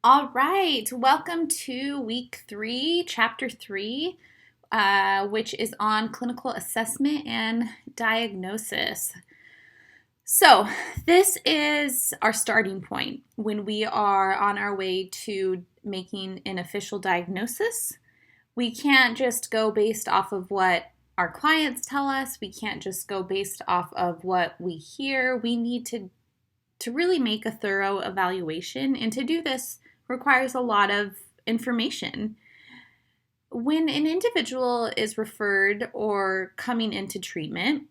All right, welcome to week 3, chapter 3, which is on clinical assessment and diagnosis. So, this is our starting point when we are on our way to making an official diagnosis. We can't just go based off of what our clients tell us. We can't just go based off of what we hear. We need to really make a thorough evaluation, and to do this requires a lot of information. When an individual is referred or coming into treatment,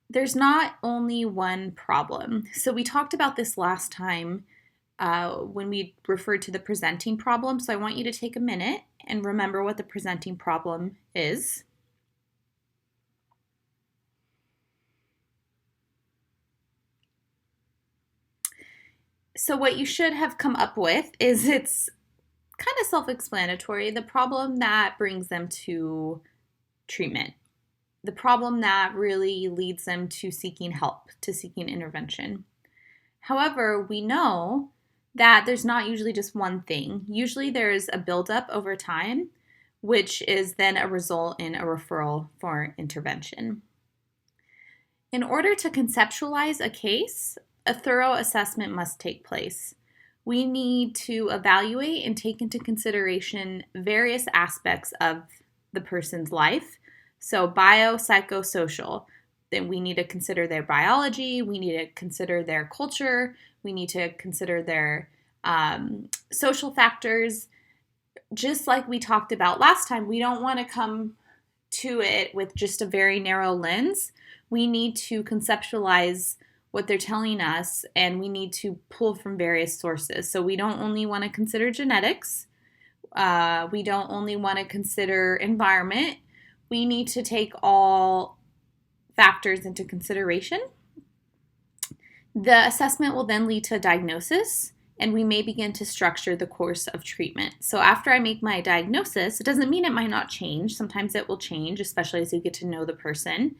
there's not only one problem. So we talked about this last time when we referred to the presenting problem. So I want you to take a minute and remember what the presenting problem is. So what you should have come up with is it's kind of self-explanatory. The problem that brings them to treatment, the problem that really leads them to seeking help, to seeking intervention. However, we know that there's not usually just one thing. Usually there's a buildup over time, which is then a result in a referral for intervention. In order to conceptualize a case, a thorough assessment must take place. We need to evaluate and take into consideration various aspects of the person's life. So biopsychosocial, then we need to consider their biology, we need to consider their culture, we need to consider their social factors. Just like we talked about last time, we don't want to come to it with just a very narrow lens. We need to conceptualize what they're telling us, and we need to pull from various sources. So we don't only want to consider genetics. We don't only want to consider environment. We need to take all factors into consideration. The assessment will then lead to a diagnosis, and we may begin to structure the course of treatment. So after I make my diagnosis, it doesn't mean it might not change. Sometimes it will change, especially as you get to know the person.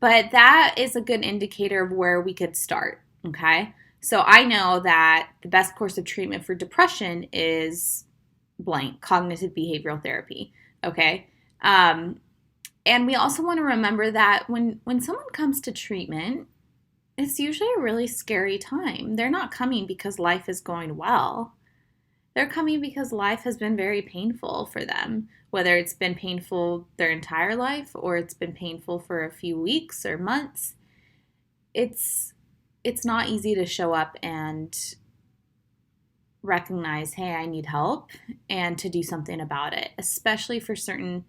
But that is a good indicator of where we could start, okay? So I know that the best course of treatment for depression is blank, cognitive behavioral therapy, okay? And we also want to remember that when someone comes to treatment, it's usually a really scary time. They're not coming because life is going well. They're coming because life has been very painful for them, whether it's been painful their entire life or it's been painful for a few weeks or months. It's not easy to show up and recognize, hey, I need help, and to do something about it, especially for certain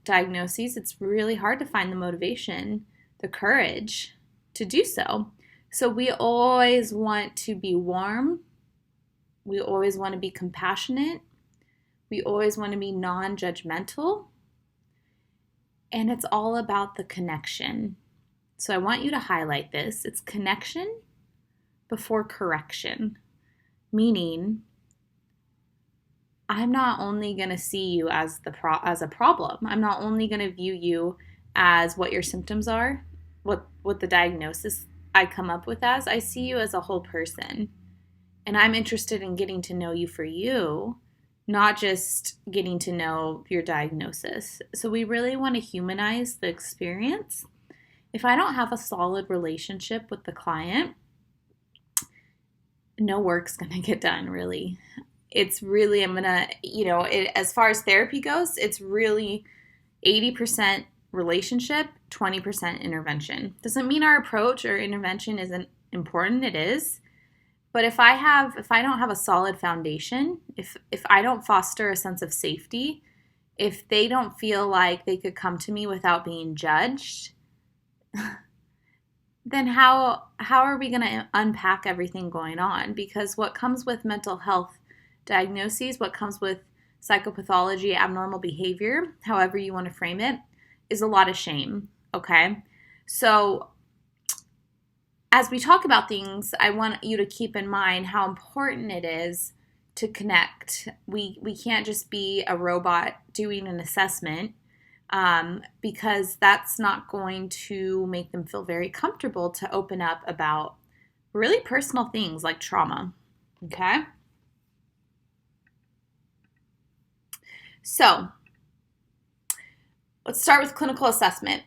diagnoses. It's really hard to find the motivation, the courage to do so. So we always want to be warm. We always want to be compassionate. We always want to be non-judgmental. And it's all about the connection. So I want you to highlight this. It's connection before correction. Meaning, I'm not only going to see you as a problem. I'm not only going to view you as what your symptoms are, what the diagnosis I come up with as. I see you as a whole person. And I'm interested in getting to know you for you, not just getting to know your diagnosis. So we really want to humanize the experience. If I don't have a solid relationship with the client, no work's going to get done, really. It's really, as far as therapy goes, it's really 80% relationship, 20% intervention. Doesn't mean our approach or intervention isn't important. It is. But if I don't have a solid foundation, if I don't foster a sense of safety, if they don't feel like they could come to me without being judged, then how are we going to unpack everything going on? Because what comes with mental health diagnoses, what comes with psychopathology, abnormal behavior, however you want to frame it, is a lot of shame, okay? So as we talk about things, I want you to keep in mind how important it is to connect. We can't just be a robot doing an assessment because that's not going to make them feel very comfortable to open up about really personal things like trauma, okay? So let's start with clinical assessment.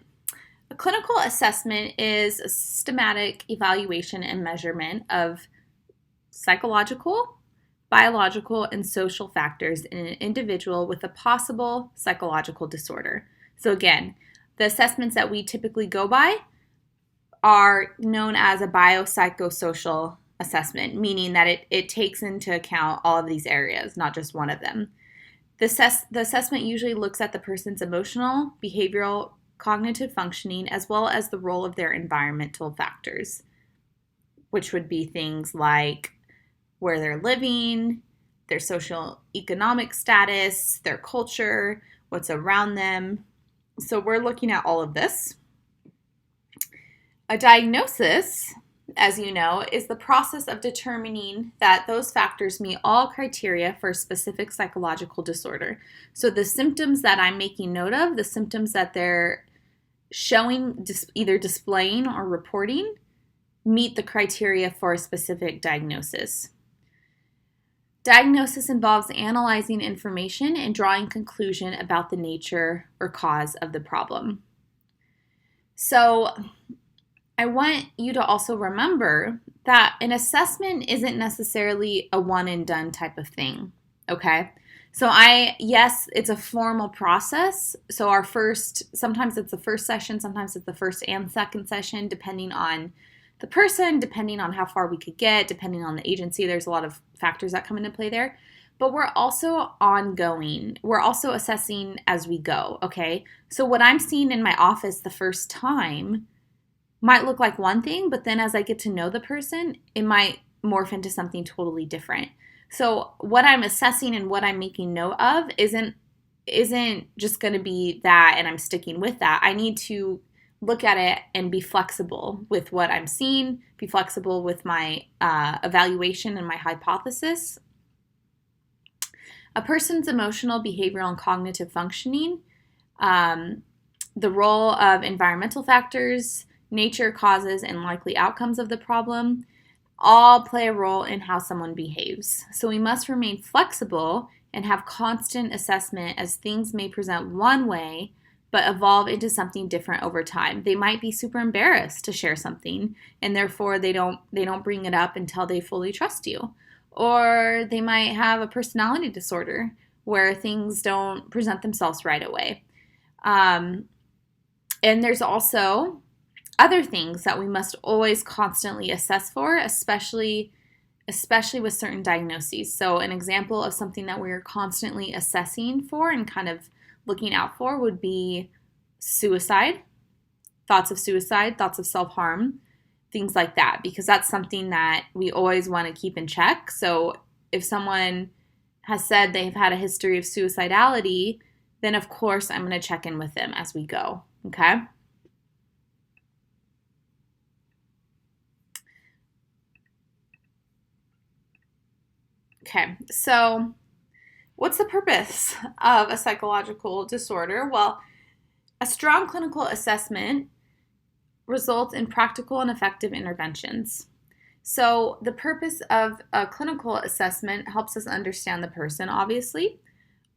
A clinical assessment is a systematic evaluation and measurement of psychological, biological, and social factors in an individual with a possible psychological disorder. So again, the assessments that we typically go by are known as a biopsychosocial assessment, meaning that it takes into account all of these areas, not just one of them. The assessment usually looks at the person's emotional, behavioral, cognitive functioning, as well as the role of their environmental factors, which would be things like where they're living, their social economic status, their culture, what's around them. So we're looking at all of this. A diagnosis, as you know, is the process of determining that those factors meet all criteria for a specific psychological disorder. So the symptoms that I'm making note of, the symptoms that they're showing, either displaying or reporting, meet the criteria for a specific diagnosis. Diagnosis involves analyzing information and drawing conclusion about the nature or cause of the problem. So I want you to also remember that an assessment isn't necessarily a one and done type of thing, okay? So yes, it's a formal process. So sometimes it's the first session, sometimes it's the first and second session, depending on the person, depending on how far we could get, depending on the agency. There's a lot of factors that come into play there. But we're also ongoing. We're also assessing as we go, okay? So what I'm seeing in my office the first time might look like one thing, but then as I get to know the person, it might morph into something totally different. So what I'm assessing and what I'm making note of isn't just going to be that and I'm sticking with that. I need to look at it and be flexible with what I'm seeing, be flexible with my evaluation and my hypothesis. A person's emotional, behavioral, and cognitive functioning, the role of environmental factors, nature, causes, and likely outcomes of the problem all play a role in how someone behaves. So we must remain flexible and have constant assessment, as things may present one way but evolve into something different over time. They might be super embarrassed to share something, and therefore they don't bring it up until they fully trust you. Or they might have a personality disorder where things don't present themselves right away. And there's also other things that we must always constantly assess for, especially with certain diagnoses. So an example of something that we're constantly assessing for and kind of looking out for would be suicide, thoughts of self-harm, things like that, because that's something that we always want to keep in check. So if someone has said they've had a history of suicidality, then of course I'm going to check in with them as we go, okay? Okay, so what's the purpose of a psychological disorder? Well, a strong clinical assessment results in practical and effective interventions. So the purpose of a clinical assessment helps us understand the person, obviously.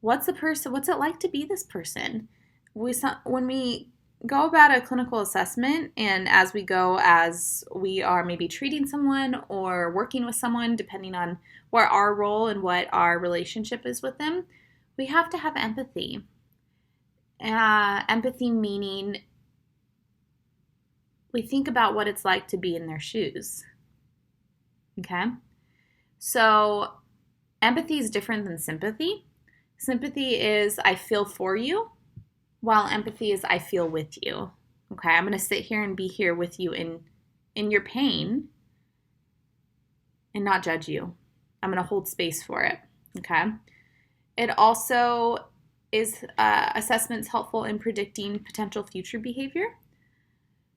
What's it like to be this person? When we go about a clinical assessment, and as we are maybe treating someone or working with someone, depending on what our role and what our relationship is with them, we have to have empathy. Empathy meaning we think about what it's like to be in their shoes. Okay? So empathy is different than sympathy. Sympathy is I feel for you, while empathy is I feel with you. Okay? I'm going to sit here and be here with you in your pain and not judge you. I'm going to hold space for it. Okay? It also is assessments helpful in predicting potential future behavior.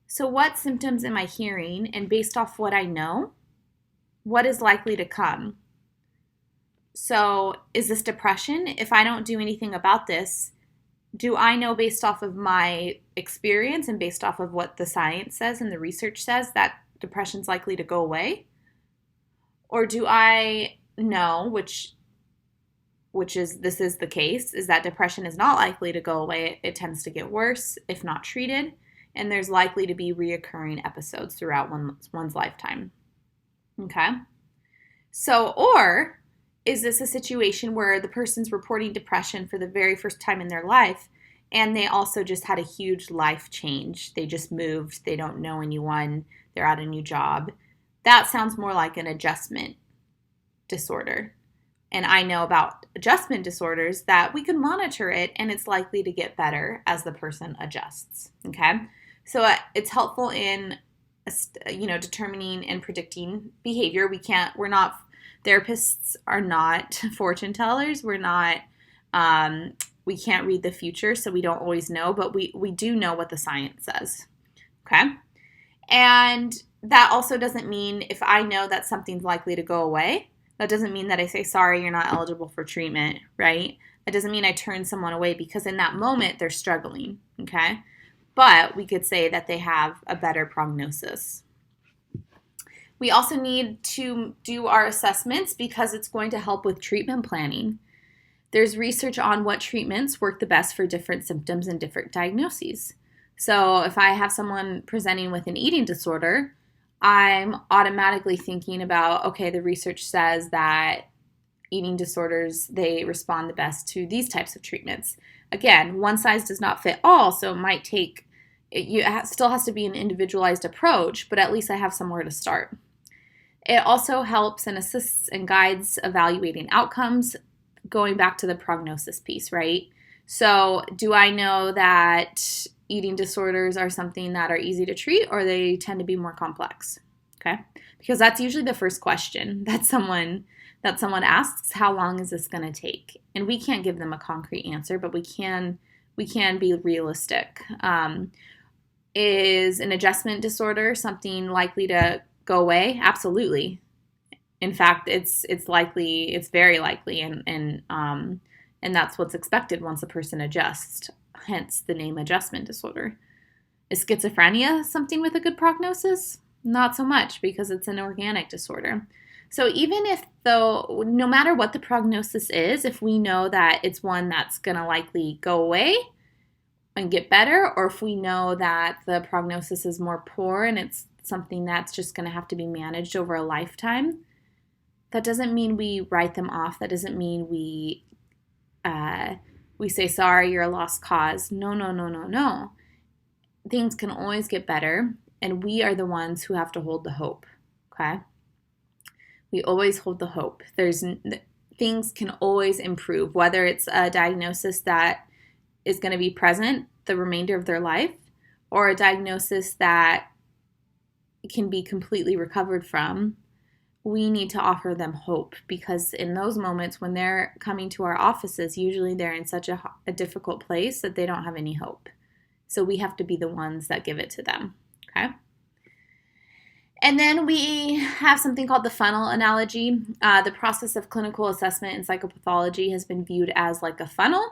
So what symptoms am I hearing? And based off what I know, what is likely to come? So is this depression? If I don't do anything about this, do I know based off of my experience and based off of what the science says and the research says that depression's likely to go away? Or do I know, which which is this is the case, is that depression is not likely to go away. It tends to get worse if not treated, and there's likely to be reoccurring episodes throughout one's lifetime. Okay? So, or is this a situation where the person's reporting depression for the very first time in their life, and they also just had a huge life change? They just moved, they don't know anyone, they're at a new job. That sounds more like an adjustment disorder. And I know about adjustment disorders that we can monitor it and it's likely to get better as the person adjusts. Okay? So it's helpful in determining and predicting behavior. We're not, therapists are not fortune tellers. We're not, we can't read the future, so we don't always know, but we do know what the science says. Okay? And that also doesn't mean if I know that something's likely to go away, that doesn't mean that I say, sorry, you're not eligible for treatment, right? It doesn't mean I turn someone away because in that moment they're struggling, okay? But we could say that they have a better prognosis. We also need to do our assessments because it's going to help with treatment planning. There's research on what treatments work the best for different symptoms and different diagnoses. So if I have someone presenting with an eating disorder, I'm automatically thinking about, okay, the research says that eating disorders, they respond the best to these types of treatments. Again, one size does not fit all, so it might take, still has to be an individualized approach, but at least I have somewhere to start. It also helps and assists and guides evaluating outcomes, going back to the prognosis piece, right? So do I know that eating disorders are something that are easy to treat or they tend to be more complex? Okay? Because that's usually the first question that someone asks, how long is this going to take? And we can't give them a concrete answer, but we can be realistic. Is an adjustment disorder something likely to go away? Absolutely. In fact, it's very likely, and that's what's expected once a person adjusts, hence the name adjustment disorder. Is schizophrenia something with a good prognosis? Not so much, because it's an organic disorder. So even if, though, no matter what the prognosis is, if we know that it's one that's going to likely go away and get better, or if we know that the prognosis is more poor and it's something that's just going to have to be managed over a lifetime, that doesn't mean we write them off. That doesn't mean we say, sorry, you're a lost cause. No. Things can always get better, and we are the ones who have to hold the hope, okay? We always hold the hope. Things can always improve, whether it's a diagnosis that is going to be present the remainder of their life or a diagnosis that can be completely recovered from. We need to offer them hope, because in those moments when they're coming to our offices, usually they're in such a difficult place that they don't have any hope. So we have to be the ones that give it to them, okay? And then we have something called the funnel analogy. The process of clinical assessment in psychopathology has been viewed as like a funnel.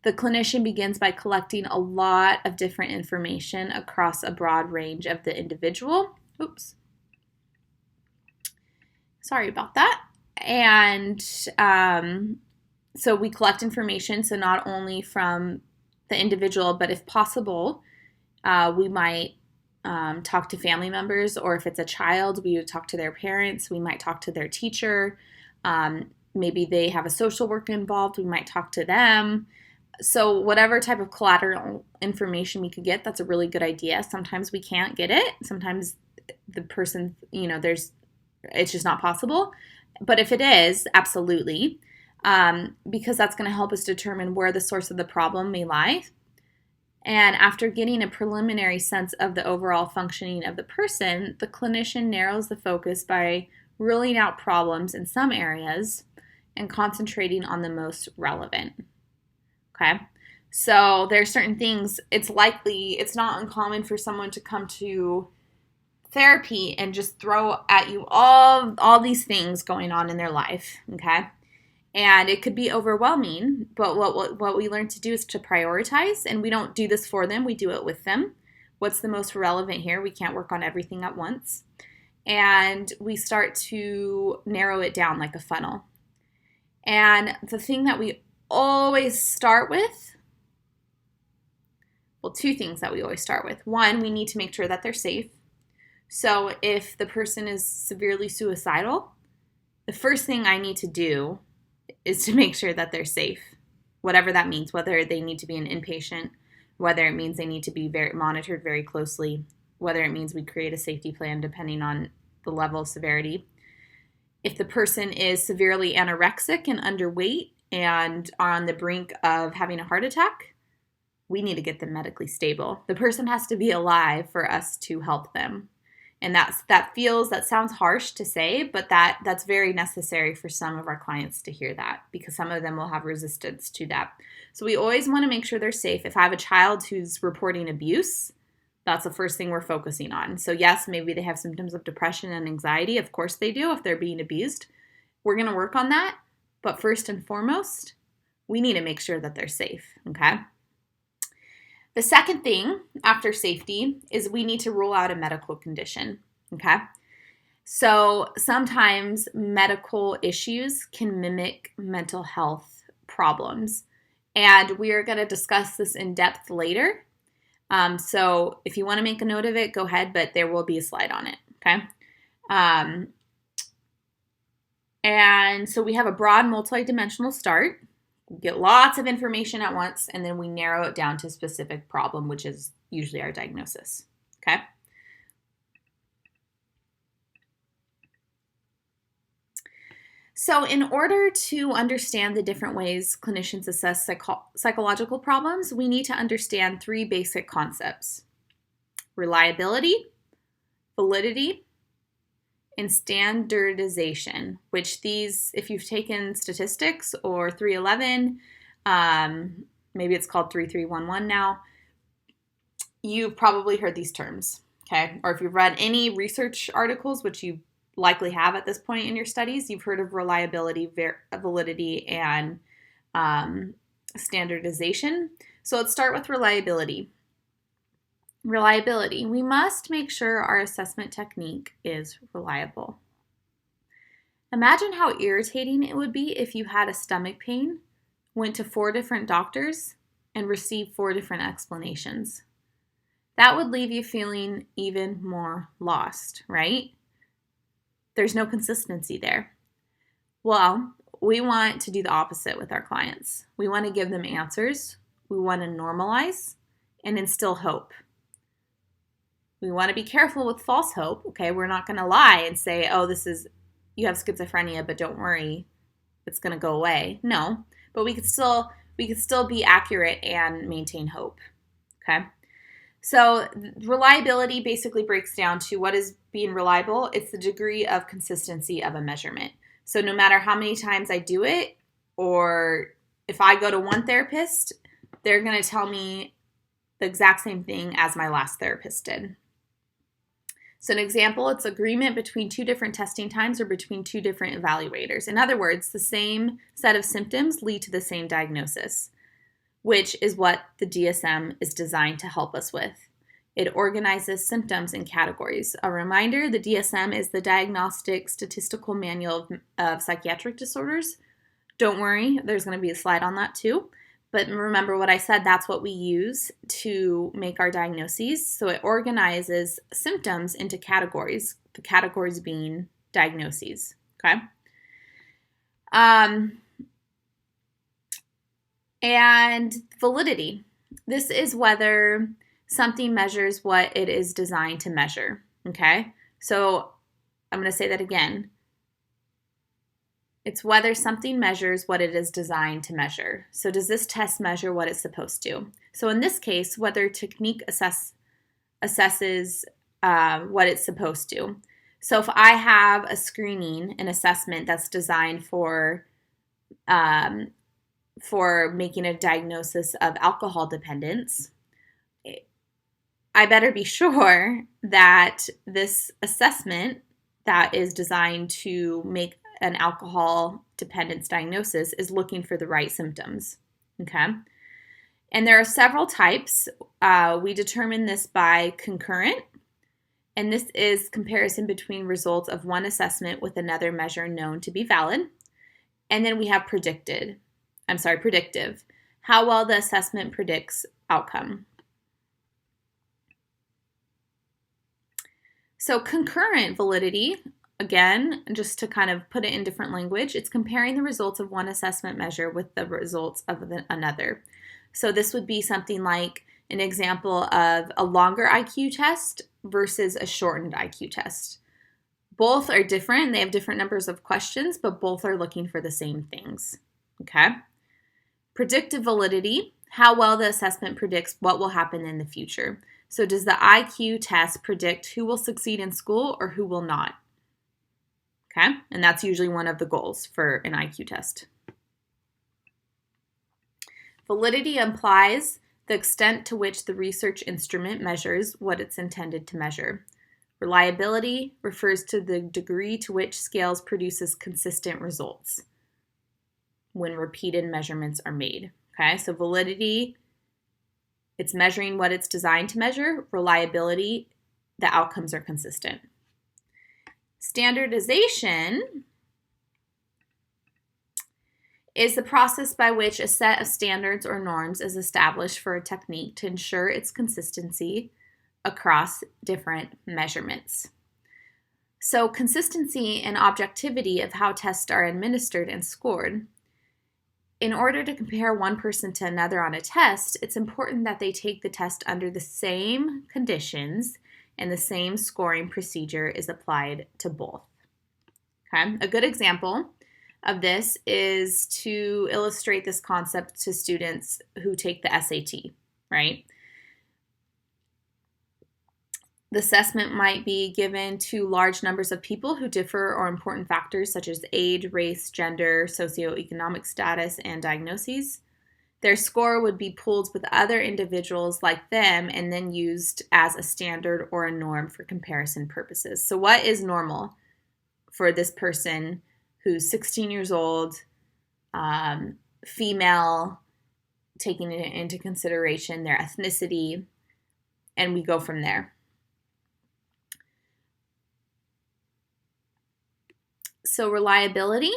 The clinician begins by collecting a lot of different information across a broad range of the individual. Sorry about that. And so we collect information, so not only from the individual, but if possible, we might talk to family members, or if it's a child, we would talk to their parents, we might talk to their teacher, maybe they have a social worker involved, we might talk to them. So whatever type of collateral information we could get, that's a really good idea. Sometimes we can't get it. Sometimes the person, it's just not possible. But if it is, absolutely, because that's going to help us determine where the source of the problem may lie. And after getting a preliminary sense of the overall functioning of the person, the clinician narrows the focus by ruling out problems in some areas and concentrating on the most relevant. Okay? So there are certain things, it's not uncommon for someone to come to therapy and just throw at you all these things going on in their life, okay? And it could be overwhelming, but what we learn to do is to prioritize, and we don't do this for them, we do it with them. What's the most relevant here? We can't work on everything at once. And we start to narrow it down like a funnel. And the thing that we always start with, well, two things that we always start with. One, we need to make sure that they're safe. So if the person is severely suicidal, the first thing I need to do is to make sure that they're safe, whatever that means, whether they need to be an inpatient, whether it means they need to be monitored very closely, whether it means we create a safety plan depending on the level of severity. If the person is severely anorexic and underweight and on the brink of having a heart attack, we need to get them medically stable. The person has to be alive for us to help them. And that sounds harsh to say, but that's very necessary for some of our clients to hear that, because some of them will have resistance to that. So we always want to make sure they're safe. If I have a child who's reporting abuse, that's the first thing we're focusing on. So yes, maybe they have symptoms of depression and anxiety. Of course they do if they're being abused. We're going to work on that. But first and foremost, we need to make sure that they're safe, okay? The second thing after safety is we need to rule out a medical condition, okay? So sometimes medical issues can mimic mental health problems, and we are going to discuss this in depth later. So if you want to make a note of it, go ahead, but there will be a slide on it, okay? And so we have a broad multidimensional start. We get lots of information at once, and then we narrow it down to a specific problem, which is usually our diagnosis, okay? So in order to understand the different ways clinicians assess psychological problems, we need to understand three basic concepts: reliability, validity, and standardization, which these, if you've taken statistics or 311, maybe it's called 3311 now, you've probably heard these terms, okay? Or if you've read any research articles, which you likely have at this point in your studies, you've heard of reliability, validity, and standardization. So let's start with reliability. Reliability. We must make sure our assessment technique is reliable. Imagine how irritating it would be if you had a stomach pain, went to 4 different doctors, and received 4 different explanations. That would leave you feeling even more lost, right? There's no consistency there. Well, we want to do the opposite with our clients. We want to give them answers. We want to normalize and instill hope. We want to be careful with false hope, okay? We're not going to lie and say, oh, you have schizophrenia, but don't worry, it's going to go away. No, but we could still be accurate and maintain hope, okay? So reliability basically breaks down to what is being reliable. It's the degree of consistency of a measurement. So no matter how many times I do it, or if I go to one therapist, they're going to tell me the exact same thing as my last therapist did. So an example, it's agreement between 2 different testing times or between 2 different evaluators. In other words, the same set of symptoms lead to the same diagnosis, which is what the DSM is designed to help us with. It organizes symptoms in categories. A reminder, the DSM is the Diagnostic Statistical Manual of Psychiatric Disorders. Don't worry, there's going to be a slide on that too. But remember what I said, that's what we use to make our diagnoses. So it organizes symptoms into categories, the categories being diagnoses, okay? And validity. This is whether something measures what it is designed to measure, okay? So I'm going to say that again. It's whether something measures what it is designed to measure. So does this test measure what it's supposed to? So in this case, whether technique assesses what it's supposed to. So if I have a screening, an assessment that's designed for making a diagnosis of alcohol dependence, I better be sure that this assessment that is designed to make an alcohol dependence diagnosis is looking for the right symptoms, okay? And there are several types. We determine this by concurrent, and this is comparison between results of one assessment with another measure known to be valid. And then we have predictive. How well the assessment predicts outcome. So concurrent validity, again, just to kind of put it in different language, it's comparing the results of one assessment measure with the results of another. So this would be something like an example of a longer IQ test versus a shortened IQ test. Both are different. They have different numbers of questions, but both are looking for the same things. Okay? Predictive validity, how well the assessment predicts what will happen in the future. So does the IQ test predict who will succeed in school or who will not? Okay? And that's usually one of the goals for an IQ test. Validity implies the extent to which the research instrument measures what it's intended to measure. Reliability refers to the degree to which scales produces consistent results when repeated measurements are made. Okay, so validity, it's measuring what it's designed to measure. Reliability, the outcomes are consistent. Standardization is the process by which a set of standards or norms is established for a technique to ensure its consistency across different measurements. So consistency and objectivity of how tests are administered and scored. In order to compare one person to another on a test, it's important that they take the test under the same conditions and the same scoring procedure is applied to both. Okay? A good example of this is to illustrate this concept to students who take the SAT, right? The assessment might be given to large numbers of people who differ or important factors such as age, race, gender, socioeconomic status, and diagnoses. Their score would be pooled with other individuals like them and then used as a standard or a norm for comparison purposes. So what is normal for this person who's 16 years old, female, taking into consideration their ethnicity, and we go from there. So reliability,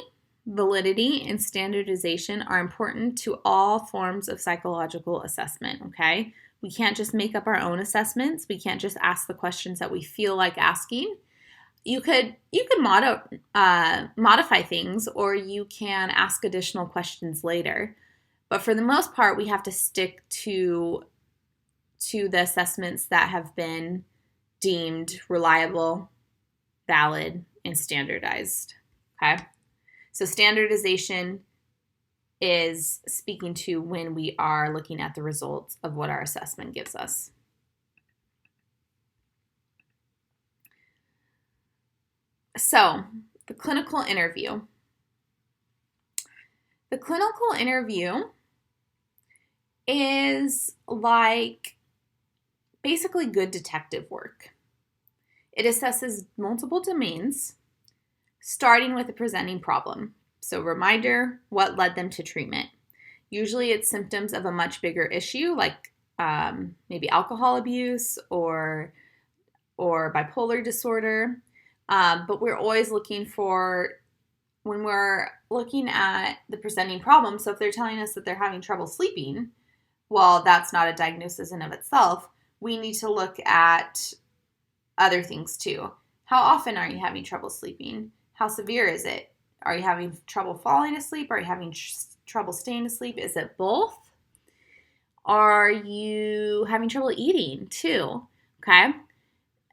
validity, and standardization are important to all forms of psychological assessment, okay? We can't just make up our own assessments. We can't just ask the questions that we feel like asking. You could modify things, or you can ask additional questions later. But for the most part, we have to stick to the assessments that have been deemed reliable, valid, and standardized. Okay? So standardization is speaking to when we are looking at the results of what our assessment gives us. So, the clinical interview. The clinical interview is like basically good detective work. It assesses multiple domains, starting with a presenting problem. So reminder, what led them to treatment? Usually it's symptoms of a much bigger issue like maybe alcohol abuse or bipolar disorder. But we're always looking for, when we're looking at the presenting problem, so if they're telling us that they're having trouble sleeping, well, that's not a diagnosis in of itself. We need to look at other things too. How often are you having trouble sleeping? How severe is it? Are you having trouble falling asleep? Are you having trouble staying asleep? Is it both? Are you having trouble eating too? Okay.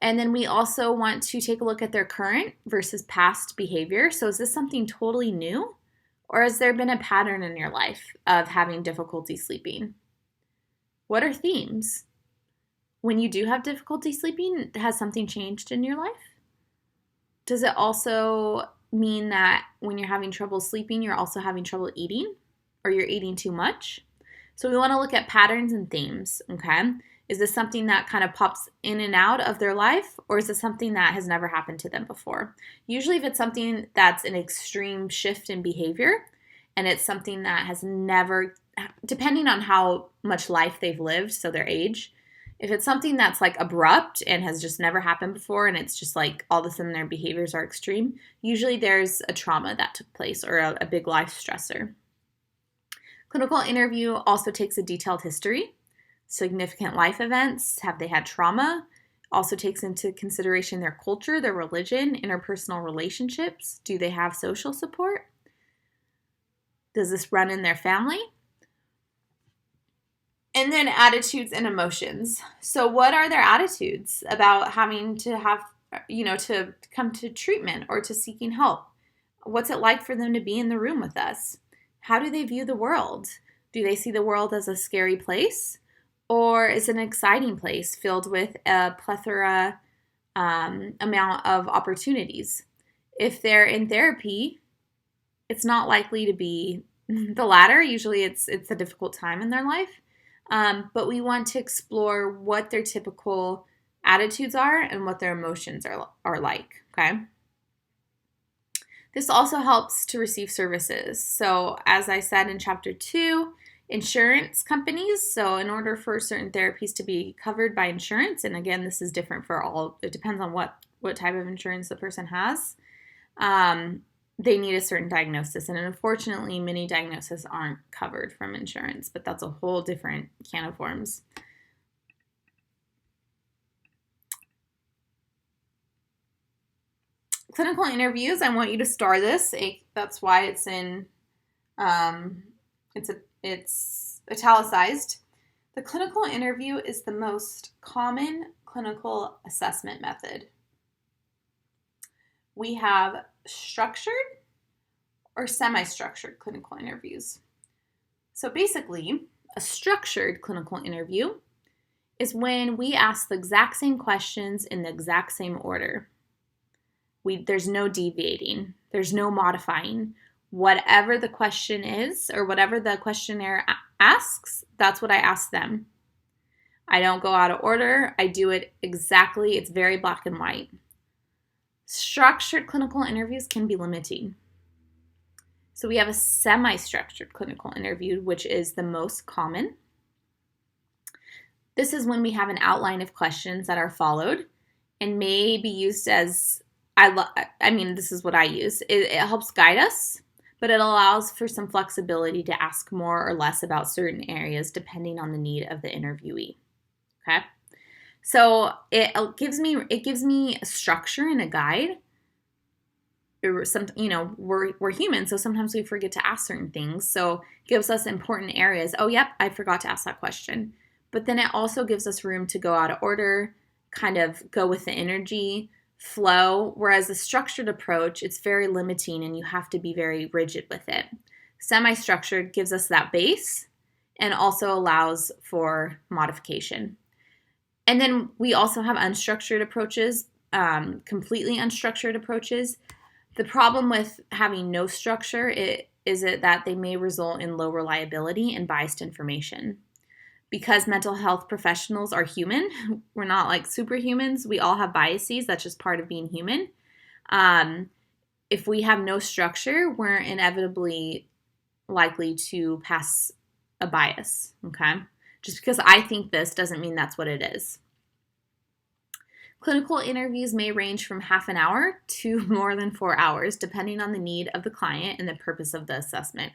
And then we also want to take a look at their current versus past behavior. So is this something totally new? Or has there been a pattern in your life of having difficulty sleeping? What are themes? When you do have difficulty sleeping, has something changed in your life? Does it also mean that when you're having trouble sleeping, you're also having trouble eating? Or you're eating too much? So we want to look at patterns and themes, okay? Is this something that kind of pops in and out of their life, or is it something that has never happened to them before? Usually if it's something that's an extreme shift in behavior, and it's something that has never, depending on how much life they've lived, so their age, If it's something that's like abrupt and has just never happened before and it's just like all of a sudden their behaviors are extreme, usually there's a trauma that took place or a big life stressor. Clinical interview also takes a detailed history, significant life events, have they had trauma, also takes into consideration their culture, their religion, interpersonal relationships. Do they have social support? Does this run in their family? And then attitudes and emotions. So what are their attitudes about having to have, to come to treatment or to seeking help? What's it like for them to be in the room with us? How do they view the world? Do they see the world as a scary place? Or is it an exciting place filled with a plethora amount of opportunities? If they're in therapy, it's not likely to be the latter. Usually it's a difficult time in their life. But we want to explore what their typical attitudes are and what their emotions are like, okay? This also helps to receive services. So as I said in chapter 2, insurance companies. So in order for certain therapies to be covered by insurance, and again, this is different for all, it depends on what type of insurance the person has, they need a certain diagnosis. And unfortunately, many diagnoses aren't covered from insurance, but that's a whole different can of worms. Clinical interviews, I want you to star this. That's why it's in, it's italicized. The clinical interview is the most common clinical assessment method. We have structured or semi-structured clinical interviews. So basically, a structured clinical interview is when we ask the exact same questions in the exact same order. There's no deviating. There's no modifying. Whatever the question is or whatever the questionnaire asks, that's what I ask them. I don't go out of order. I do it exactly. It's very black and white. Structured clinical interviews can be limiting. So we have a semi-structured clinical interview, which is the most common. This is when we have an outline of questions that are followed and may be used as, this is what I use. It helps guide us, but it allows for some flexibility to ask more or less about certain areas depending on the need of the interviewee. Okay? So it gives me a structure and a guide. We're human, so sometimes we forget to ask certain things. So it gives us important areas. Oh, yep, I forgot to ask that question. But then it also gives us room to go out of order, kind of go with the energy, flow. Whereas a structured approach, it's very limiting and you have to be very rigid with it. Semi-structured gives us that base and also allows for modification. And then we also have unstructured approaches, completely unstructured approaches. The problem with having no structure is that they may result in low reliability and biased information. Because mental health professionals are human, we're not like superhumans. We all have biases. That's just part of being human. If we have no structure, we're inevitably likely to pass a bias, okay? Just because I think this doesn't mean that's what it is. Clinical interviews may range from half an hour to more than 4 hours, depending on the need of the client and the purpose of the assessment.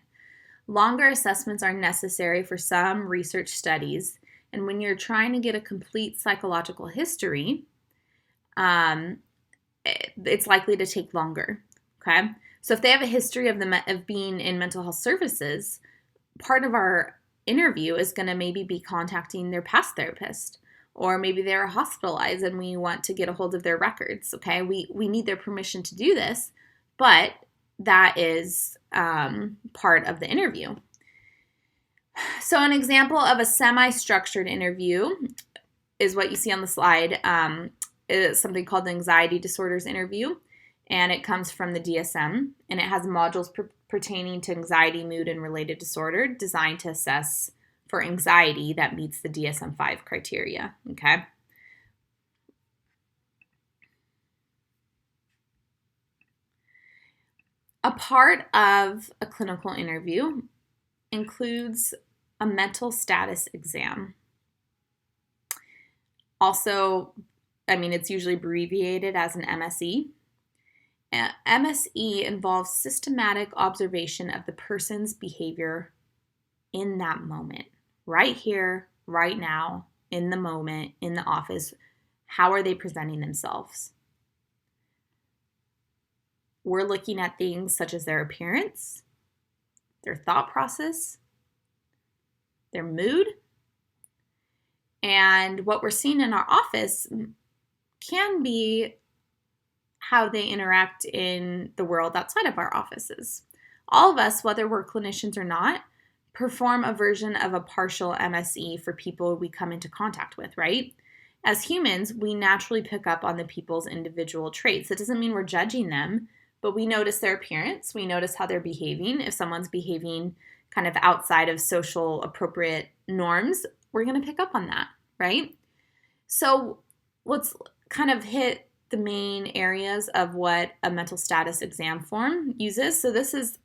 Longer assessments are necessary for some research studies, and when you're trying to get a complete psychological history, it's likely to take longer, okay? So if they have a history of being in mental health services, part of our interview is going to maybe be contacting their past therapist, or maybe they're hospitalized and we want to get a hold of their records, okay? We need their permission to do this, but that is part of the interview. So an example of a semi-structured interview is what you see on the slide. It's something called the Anxiety Disorders Interview, and it comes from the DSM, and it has modules pertaining to anxiety, mood, and related disorder designed to assess for anxiety that meets the DSM-5 criteria, okay? A part of a clinical interview includes a mental status exam. Also, I mean, it's usually abbreviated as an MSE. MSE involves systematic observation of the person's behavior in that moment, right here, right now, in the moment, in the office. How are they presenting themselves? We're looking at things such as their appearance, their thought process, their mood, and what we're seeing in our office can be how they interact in the world outside of our offices. All of us, whether we're clinicians or not, perform a version of a partial MSE for people we come into contact with, right? As humans, we naturally pick up on the people's individual traits. It doesn't mean we're judging them, but we notice their appearance. We notice how they're behaving. If someone's behaving kind of outside of social appropriate norms, we're going to pick up on that, right? So let's kind of hit the main areas of what a mental status exam form uses. So this is,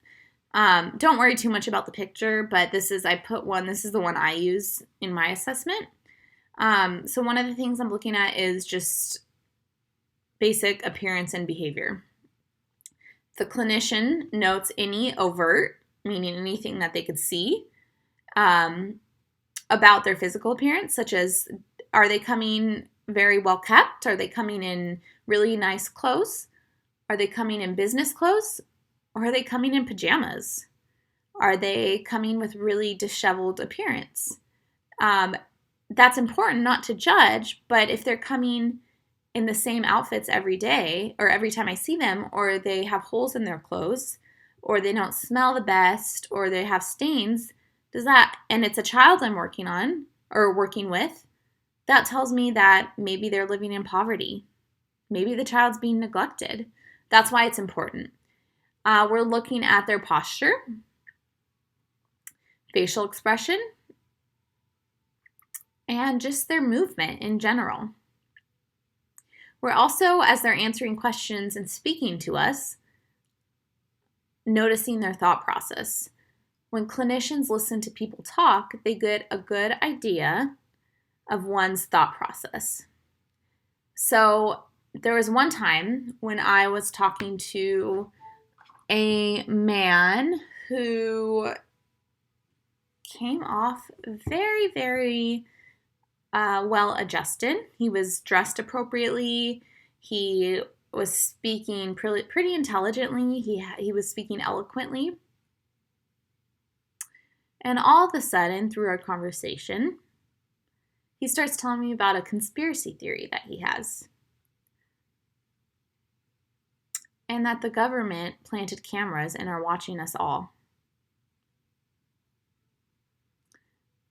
don't worry too much about the picture, but this is the one I use in my assessment. So one of the things I'm looking at is just basic appearance and behavior. The clinician notes any overt, meaning anything that they could see, about their physical appearance, such as, are they coming very well kept? Are they coming in really nice clothes? Are they coming in business clothes? Or are they coming in pajamas? Are they coming with really disheveled appearance? That's important not to judge, but if they're coming in the same outfits every day or every time I see them, or they have holes in their clothes, or they don't smell the best, or they have stains, and it's a child I'm working on or working with, that tells me that maybe they're living in poverty. Maybe the child's being neglected. That's why it's important. We're looking at their posture, facial expression, and just their movement in general. We're also, as they're answering questions and speaking to us, noticing their thought process. When clinicians listen to people talk, they get a good idea of one's thought process. So there was one time when I was talking to a man who came off very, very well adjusted. He was dressed appropriately. He was speaking pretty intelligently. He was speaking eloquently. And all of a sudden, through our conversation, he starts telling me about a conspiracy theory that he has. And that the government planted cameras and are watching us all.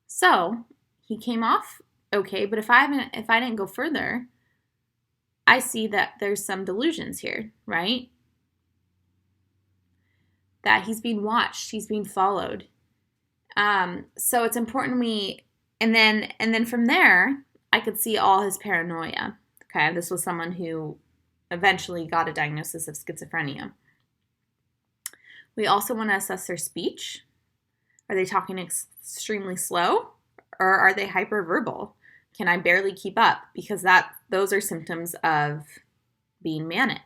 So he came off okay, but if I didn't go further, I see that there's some delusions here, right? That he's being watched, he's being followed. So it's important and then from there, I could see all his paranoia. Okay, this was someone who eventually got a diagnosis of schizophrenia. We also want to assess their speech. Are they talking extremely slow, or are they hyperverbal? Can I barely keep up? Because those are symptoms of being manic,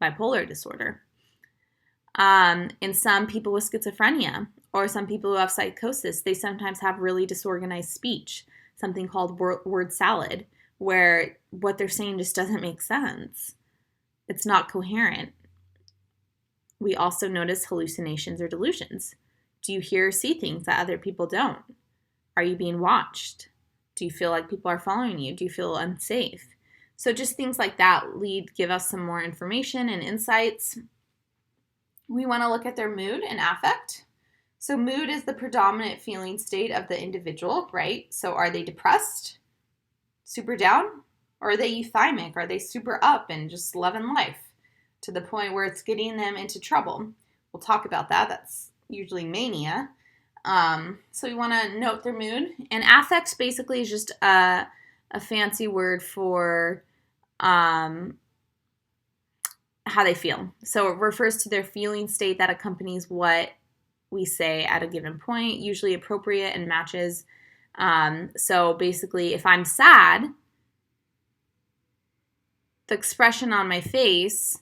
bipolar disorder. In some people with schizophrenia or some people who have psychosis, they sometimes have really disorganized speech, something called word salad, where what they're saying just doesn't make sense. It's not coherent. We also notice hallucinations or delusions. Do you hear or see things that other people don't? Are you being watched? Do you feel like people are following you? Do you feel unsafe? So just things like that give us some more information and insights. We want to look at their mood and affect. So mood is the predominant feeling state of the individual, right? So are they depressed, super down, or are they euphemic? Are they super up and just loving life to the point where it's getting them into trouble? We'll talk about that. That's usually mania. So we want to note their mood. And affect basically is just a fancy word for how they feel. So it refers to their feeling state that accompanies what we say at a given point, usually appropriate and matches. So basically, if I'm sad, the expression on my face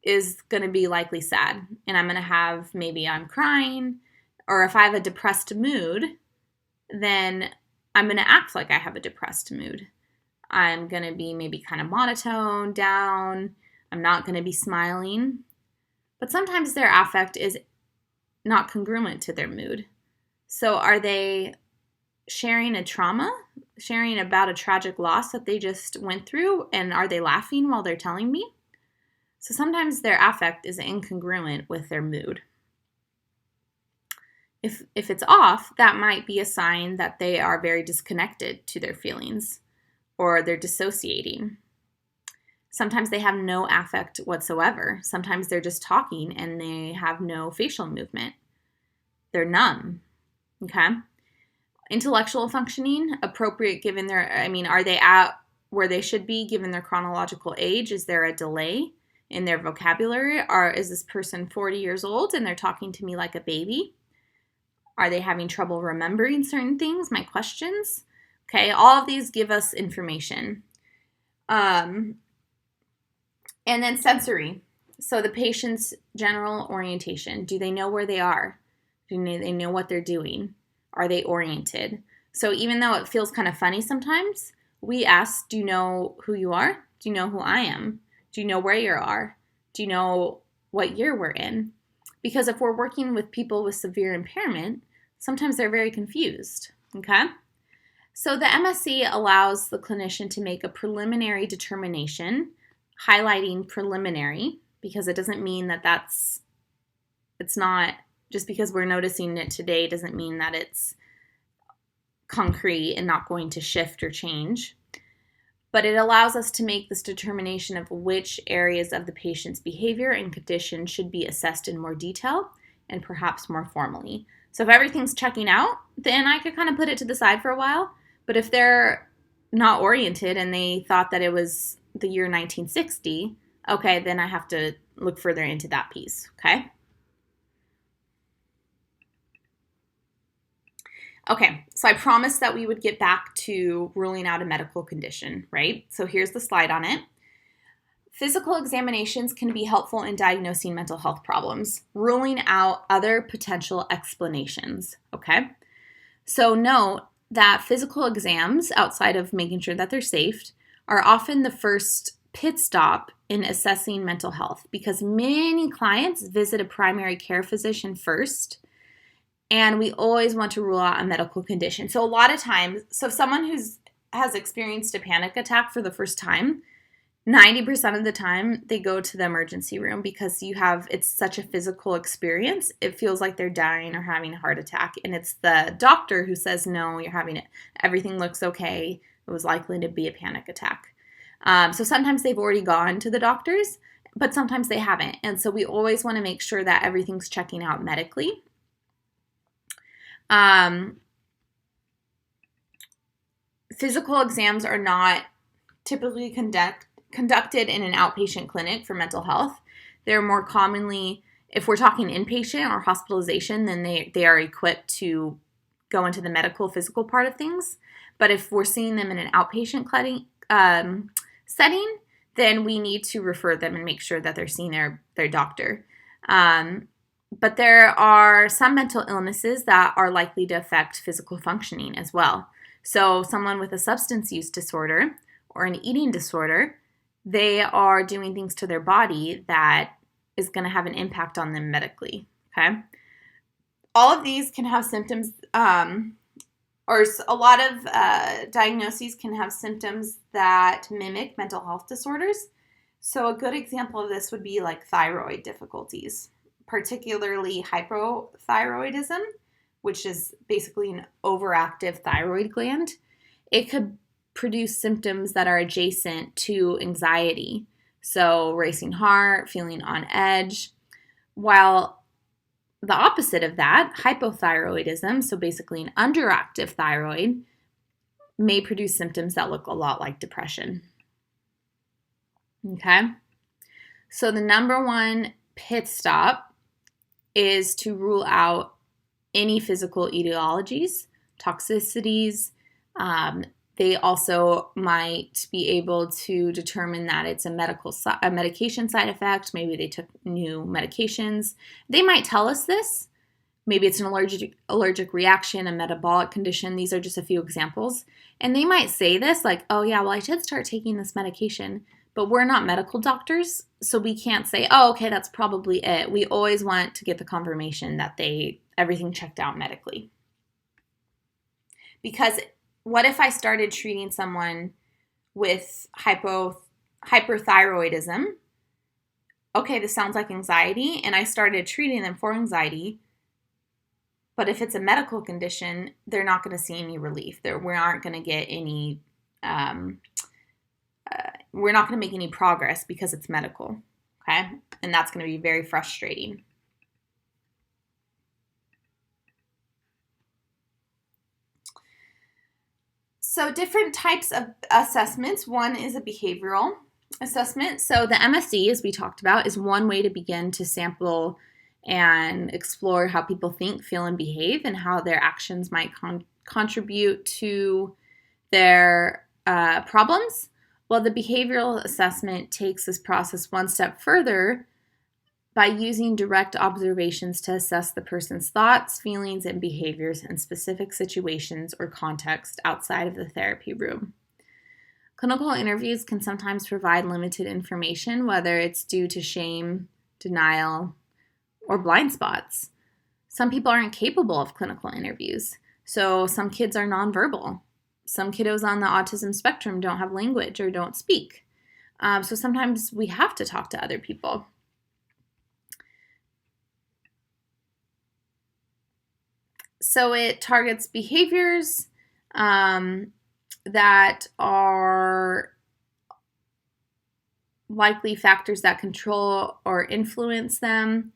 is going to be likely sad. And I'm going to have, maybe I'm crying, or if I have a depressed mood, then I'm going to act like I have a depressed mood. I'm going to be maybe kind of monotone, down. I'm not going to be smiling. But sometimes their affect is not congruent to their mood. So are they sharing a trauma, sharing about a tragic loss that they just went through, and are they laughing while they're telling me? So sometimes their affect is incongruent with their mood. If it's off, that might be a sign that they are very disconnected to their feelings, or they're dissociating. Sometimes they have no affect whatsoever. Sometimes they're just talking and they have no facial movement. They're numb, okay? Intellectual functioning, appropriate given their, are they at where they should be given their chronological age? Is there a delay in their vocabulary? Or is this person 40 years old and they're talking to me like a baby? Are they having trouble remembering certain things, my questions? Okay, all of these give us information. And then sensory. So the patient's general orientation. Do they know where they are? Do they know what they're doing? Are they oriented? So even though it feels kind of funny sometimes, we ask, do you know who you are? Do you know who I am? Do you know where you are? Do you know what year we're in? Because if we're working with people with severe impairment, sometimes they're very confused, okay? So the MSC allows the clinician to make a preliminary determination, highlighting preliminary, because it doesn't mean that it's not, just because we're noticing it today doesn't mean that it's concrete and not going to shift or change. But it allows us to make this determination of which areas of the patient's behavior and condition should be assessed in more detail and perhaps more formally. So if everything's checking out, then I could kind of put it to the side for a while. But if they're not oriented and they thought that it was the year 1960, okay, then I have to look further into that piece, okay? Okay, so I promised that we would get back to ruling out a medical condition, right? So here's the slide on it. Physical examinations can be helpful in diagnosing mental health problems, ruling out other potential explanations, okay? So note that physical exams, outside of making sure that they're safe, are often the first pit stop in assessing mental health because many clients visit a primary care physician first, and we always want to rule out a medical condition. So a lot of times, if someone has experienced a panic attack for the first time, 90% of the time they go to the emergency room because it's such a physical experience. It feels like they're dying or having a heart attack. And it's the doctor who says, no, you're having it. Everything looks okay. It was likely to be a panic attack. So sometimes they've already gone to the doctors, but sometimes they haven't. And so we always want to make sure that everything's checking out medically. Physical exams are not typically conducted in an outpatient clinic for mental health. They're more commonly, if we're talking inpatient or hospitalization, then they are equipped to go into the medical physical part of things. But if we're seeing them in an outpatient setting, then we need to refer them and make sure that they're seeing their doctor. But there are some mental illnesses that are likely to affect physical functioning as well. So someone with a substance use disorder or an eating disorder, they are doing things to their body that is going to have an impact on them medically, okay? All of these can have symptoms, or a lot of diagnoses can have symptoms that mimic mental health disorders. So a good example of this would be like thyroid difficulties, particularly hypothyroidism, which is basically an overactive thyroid gland. It could produce symptoms that are adjacent to anxiety. So racing heart, feeling on edge. While the opposite of that, hypothyroidism, so basically an underactive thyroid, may produce symptoms that look a lot like depression. Okay? So the number one pit stop is to rule out any physical etiologies, toxicities. They also might be able to determine that it's a medication side effect. Maybe they took new medications. They might tell us this. Maybe it's an allergic reaction, a metabolic condition. These are just a few examples. And they might say this like, oh yeah, well, I did start taking this medication, but we're not medical doctors, so we can't say, oh, okay, that's probably it. We always want to get the confirmation that everything checked out medically. Because what if I started treating someone with hyperthyroidism? Okay, this sounds like anxiety, and I started treating them for anxiety. But if it's a medical condition, they're not going to see any relief. We aren't going to get any, we're not going to make any progress because it's medical, okay? And that's going to be very frustrating. So different types of assessments. One is a behavioral assessment. So the MSE, as we talked about, is one way to begin to sample and explore how people think, feel, and behave, and how their actions might contribute to their problems. Well, the behavioral assessment takes this process one step further by using direct observations to assess the person's thoughts, feelings, and behaviors in specific situations or context outside of the therapy room. Clinical interviews can sometimes provide limited information, whether it's due to shame, denial, or blind spots. Some people aren't capable of clinical interviews. So some kids are nonverbal. Some kiddos on the autism spectrum don't have language or don't speak. So sometimes we have to talk to other people. So it targets behaviors that are likely factors that control or influence them.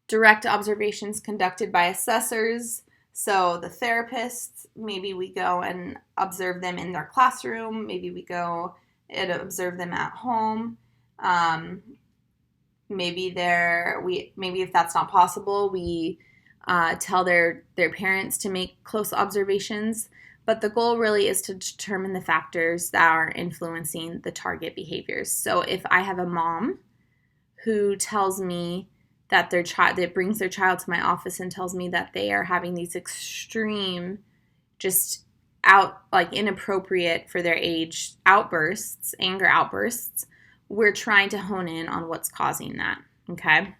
Direct observations conducted by assessors. So the therapists, maybe we go and observe them in their classroom. Maybe we go and observe them at home. Maybe if that's not possible, we tell their parents to make close observations. But the goal really is to determine the factors that are influencing the target behaviors. So if I have a mom who tells me that that brings their child to my office and tells me that they are having these extreme, just inappropriate for their age outbursts, anger outbursts, we're trying to hone in on what's causing that, okay?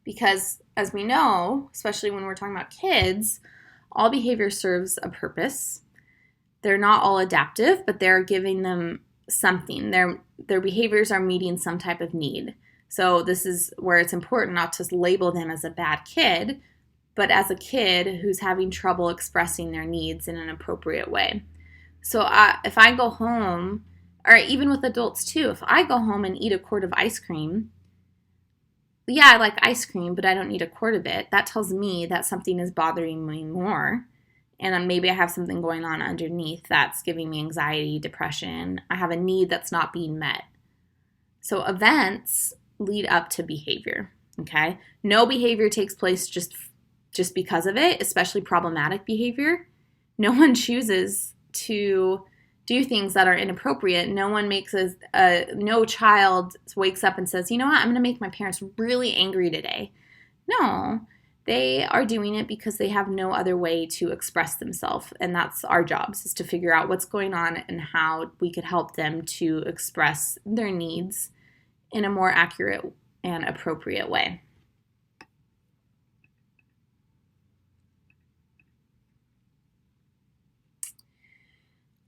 Because as we know, especially when we're talking about kids, all behavior serves a purpose. They're not all adaptive, but they're giving them something. Their behaviors are meeting some type of need. So this is where it's important not to label them as a bad kid, but as a kid who's having trouble expressing their needs in an appropriate way. So if I go home, or even with adults too, if I go home and eat a quart of ice cream, yeah, I like ice cream, but I don't need a quart of it. That tells me that something is bothering me more. And maybe I have something going on underneath that's giving me anxiety, depression. I have a need that's not being met. So events lead up to behavior, okay? No behavior takes place just because of it, especially problematic behavior. No one chooses to do things that are inappropriate. No child wakes up and says, you know what, I'm going to make my parents really angry today. No, they are doing it because they have no other way to express themselves. And that's our jobs, is to figure out what's going on and how we could help them to express their needs in a more accurate and appropriate way.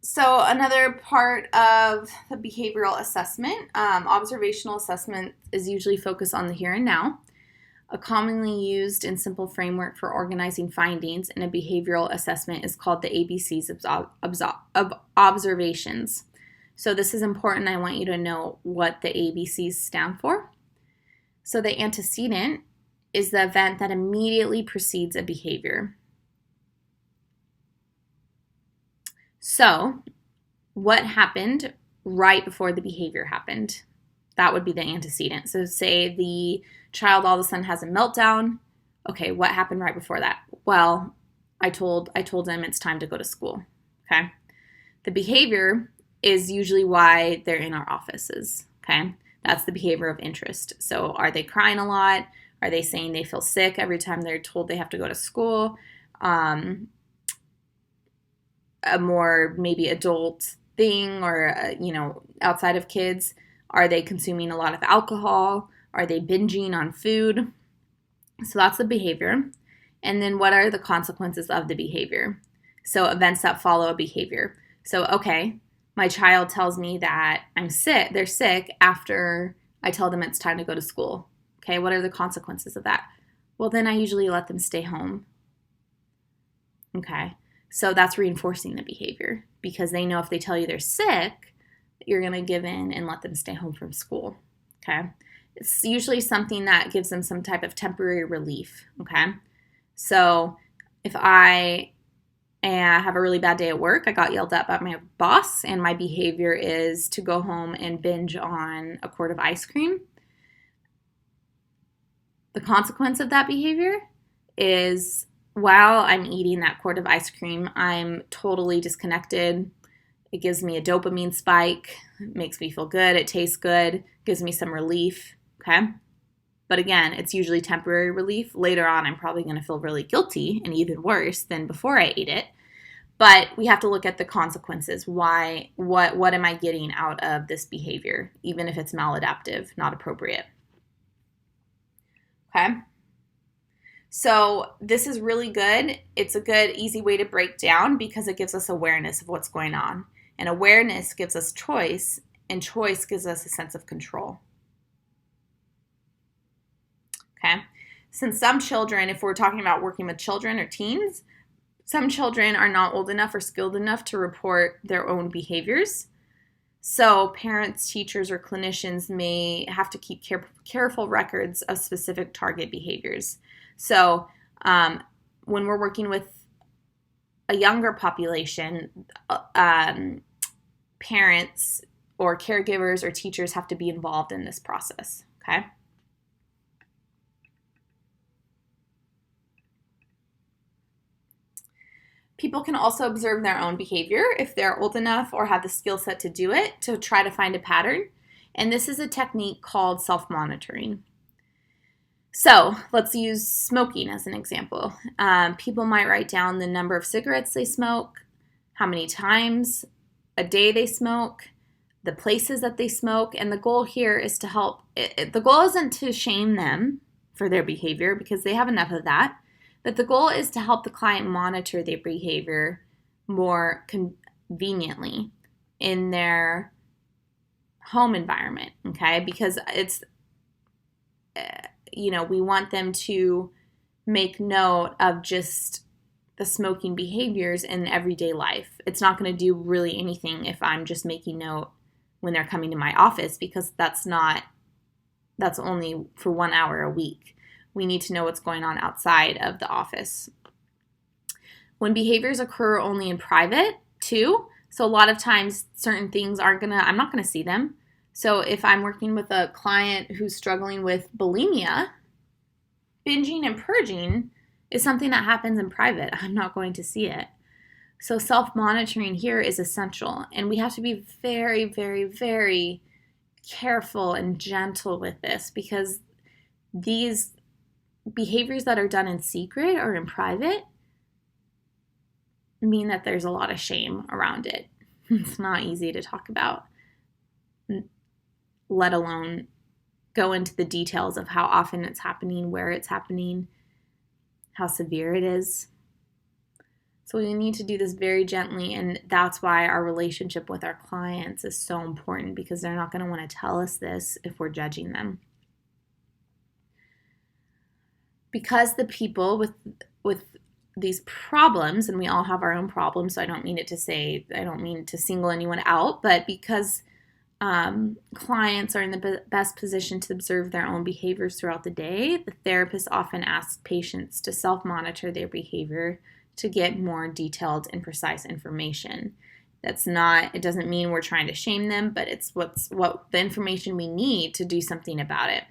So another part of the behavioral assessment, observational assessment, is usually focused on the here and now. A commonly used and simple framework for organizing findings in a behavioral assessment is called the ABCs of observations. So this is important. I want you to know what the ABCs stand for. So the antecedent is the event that immediately precedes a behavior. So what happened right before the behavior happened? That would be the antecedent. So say the child all of a sudden has a meltdown. Okay, what happened right before that? Well, I told them it's time to go to school. Okay. The behavior is usually why they're in our offices. Okay. That's the behavior of interest. So are they crying a lot? Are they saying they feel sick every time they're told they have to go to school? A more maybe adult thing, or outside of kids, are they consuming a lot of alcohol? Are they binging on food? So that's the behavior. And then what are the consequences of the behavior? So events that follow a behavior. So, okay, my child tells me that they're sick after I tell them it's time to go to school. Okay, what are the consequences of that? Well, then I usually let them stay home. Okay, so that's reinforcing the behavior, because they know if they tell you they're sick, you're going to give in and let them stay home from school. Okay, it's usually something that gives them some type of temporary relief. Okay, so if I have a really bad day at work, I got yelled at by my boss, and my behavior is to go home and binge on a quart of ice cream. The consequence of that behavior is, while I'm eating that quart of ice cream, I'm totally disconnected. It gives me a dopamine spike. It makes me feel good. It tastes good. Gives me some relief. Okay? But again, it's usually temporary relief. Later on, I'm probably going to feel really guilty and even worse than before I ate it. But we have to look at the consequences. Why? What am I getting out of this behavior, even if it's maladaptive, not appropriate? Okay? So this is really good. It's a good, easy way to break down, because it gives us awareness of what's going on. And awareness gives us choice, and choice gives us a sense of control. Okay? Since some children, if we're talking about working with children or teens, some children are not old enough or skilled enough to report their own behaviors. So parents, teachers, or clinicians may have to keep careful records of specific target behaviors. So when we're working with a younger population, parents or caregivers or teachers have to be involved in this process, okay? People can also observe their own behavior if they're old enough or have the skill set to do it, to try to find a pattern. And this is a technique called self-monitoring. So let's use smoking as an example. People might write down the number of cigarettes they smoke, how many times a day they smoke, the places that they smoke, and the goal here is to help. The goal isn't to shame them for their behavior, because they have enough of that, but the goal is to help the client monitor their behavior more conveniently in their home environment, okay? Because it's, we want them to make note of just the smoking behaviors in everyday life. It's not going to do really anything if I'm just making note when they're coming to my office, because that's only for 1 hour a week. We need to know what's going on outside of the office. When behaviors occur only in private too, so a lot of times certain things I'm not going to see them. So if I'm working with a client who's struggling with bulimia, binging and purging is something that happens in private. I'm not going to see it. So self-monitoring here is essential, and we have to be very, very, very careful and gentle with this, because these behaviors that are done in secret or in private mean that there's a lot of shame around it. It's not easy to talk about, let alone go into the details of how often it's happening, where it's happening, how severe it is. So we need to do this very gently, and that's why our relationship with our clients is so important, because they're not going to want to tell us this if we're judging them. Because the people with these problems, and we all have our own problems, so I don't mean to single anyone out, but because clients are in the best position to observe their own behaviors throughout the day, the therapist often asks patients to self-monitor their behavior to get more detailed and precise information. It doesn't mean we're trying to shame them, but it's what the information we need to do something about it.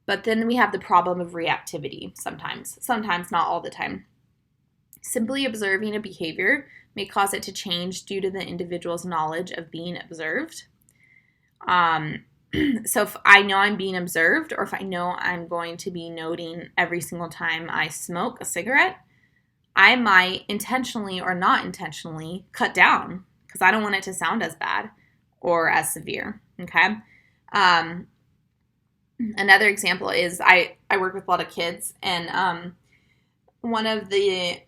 But then we have the problem of reactivity sometimes, not all the time. Simply observing a behavior may cause it to change due to the individual's knowledge of being observed. So if I know I'm being observed, or if I know I'm going to be noting every single time I smoke a cigarette, I might intentionally or not intentionally cut down because I don't want it to sound as bad or as severe. Okay. Another example is I work with a lot of kids, and one of the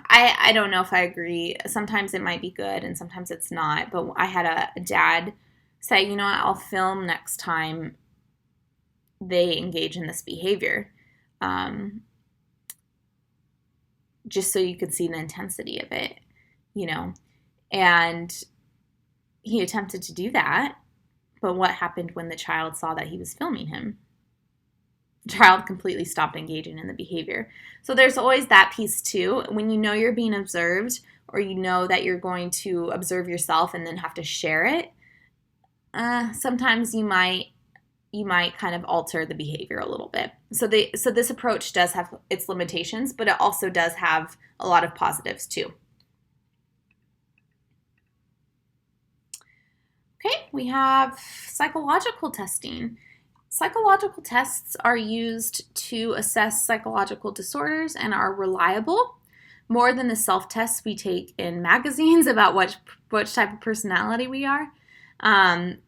I don't know if I agree. Sometimes it might be good and sometimes it's not. But I had a dad say, you know what, I'll film next time they engage in this behavior. Just so you could see the intensity of it, you know. And he attempted to do that. But what happened when the child saw that he was filming him? The child completely stopped engaging in the behavior. So there's always that piece too. When you know you're being observed, or you know that you're going to observe yourself and then have to share it, sometimes you might kind of alter the behavior a little bit. So this approach does have its limitations, but it also does have a lot of positives too. Okay, we have psychological testing. Psychological tests are used to assess psychological disorders and are reliable, more than the self-tests we take in magazines about which type of personality we are.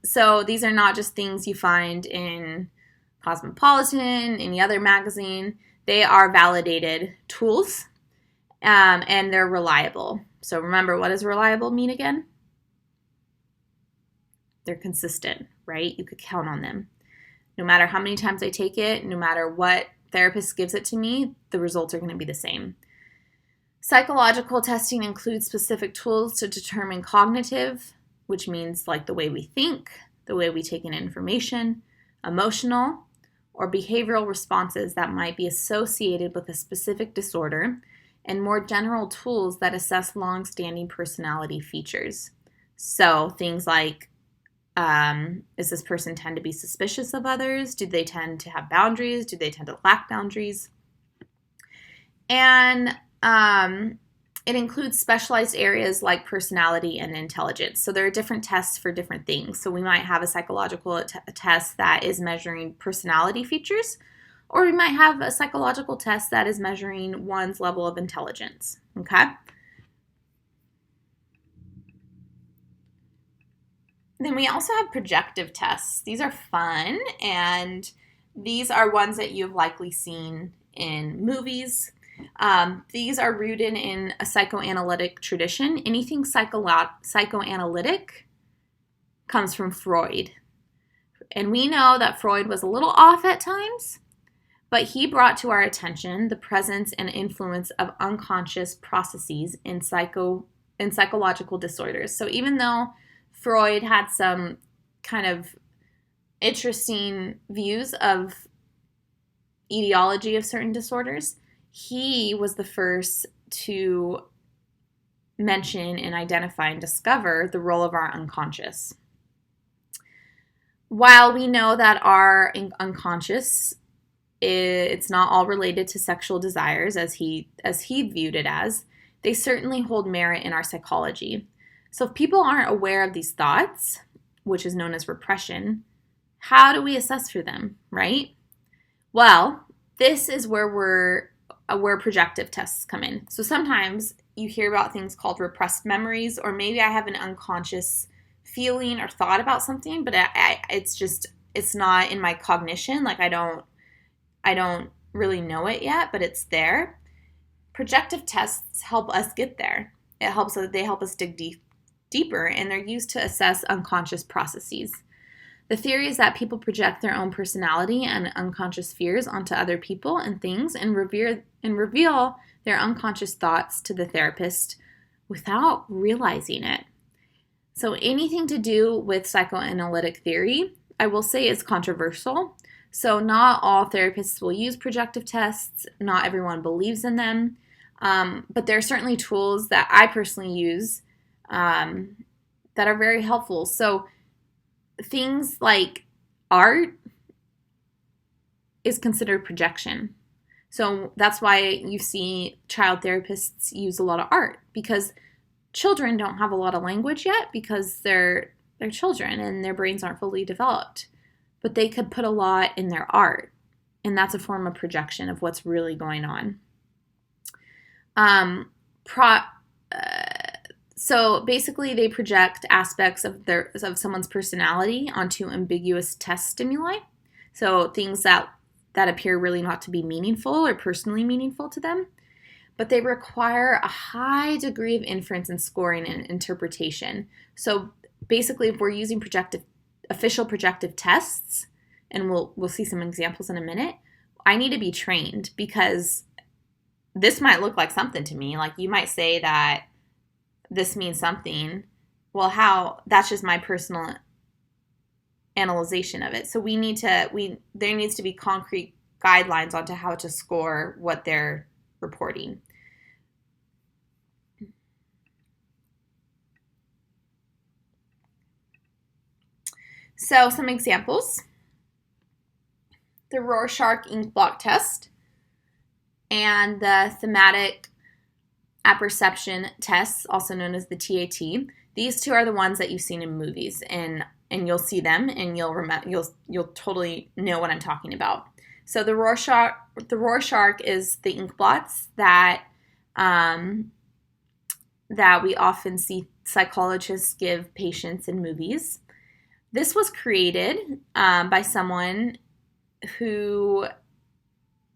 So these are not just things you find in Cosmopolitan, any other magazine. They are validated tools, and they're reliable. So remember, what does reliable mean again? They're consistent, right? You could count on them. No matter how many times I take it, no matter what therapist gives it to me, the results are going to be the same. Psychological testing includes specific tools to determine cognitive, which means like the way we think, the way we take in information, emotional, or behavioral responses that might be associated with a specific disorder, and more general tools that assess long-standing personality features. So things like, does this person tend to be suspicious of others? Do they tend to have boundaries? Do they tend to lack boundaries? And it includes specialized areas like personality and intelligence. So there are different tests for different things. So we might have a psychological test that is measuring personality features, or we might have a psychological test that is measuring one's level of intelligence. Okay? Then we also have projective tests. These are fun, and these are ones that you've likely seen in movies. These are rooted in a psychoanalytic tradition. Anything psychoanalytic comes from Freud. And we know that Freud was a little off at times, but he brought to our attention the presence and influence of unconscious processes in psychological disorders. So even though Freud had some kind of interesting views of etiology of certain disorders, he was the first to mention and identify and discover the role of our unconscious. While we know that our unconscious, it's not all related to sexual desires as he viewed it as, they certainly hold merit in our psychology. So if people aren't aware of these thoughts, which is known as repression, how do we assess for them, right? Well, this is where projective tests come in. So sometimes you hear about things called repressed memories, or maybe I have an unconscious feeling or thought about something, but it's not in my cognition. Like I don't really know it yet, but it's there. Projective tests help us get there. They help us dig deeper, and they're used to assess unconscious processes. The theory is that people project their own personality and unconscious fears onto other people and things and reveal their unconscious thoughts to the therapist without realizing it. So anything to do with psychoanalytic theory, I will say, is controversial. So not all therapists will use projective tests. Not everyone believes in them. But there are certainly tools that I personally use that are very helpful. So things like art is considered projection. So that's why you see child therapists use a lot of art, because children don't have a lot of language yet because they're children and their brains aren't fully developed. But they could put a lot in their art, and that's a form of projection of what's really going on. So basically, they project aspects of someone's personality onto ambiguous test stimuli. So things that appear really not to be meaningful or personally meaningful to them, but they require a high degree of inference and scoring and interpretation. So basically, if we're using official projective tests, and we'll see some examples in a minute, I need to be trained, because this might look like something to me. Like, you might say that this means something. Well, how? That's just my personal analyzation of it. So there needs to be concrete guidelines onto how to score what they're reporting. So some examples: the Rorschach ink blot test and the thematic apperception tests, also known as the TAT. These two are the ones that you've seen in movies, and you'll see them, and you'll totally know what I'm talking about. So the Rorschach is the ink blots that we often see psychologists give patients in movies. This was created by someone who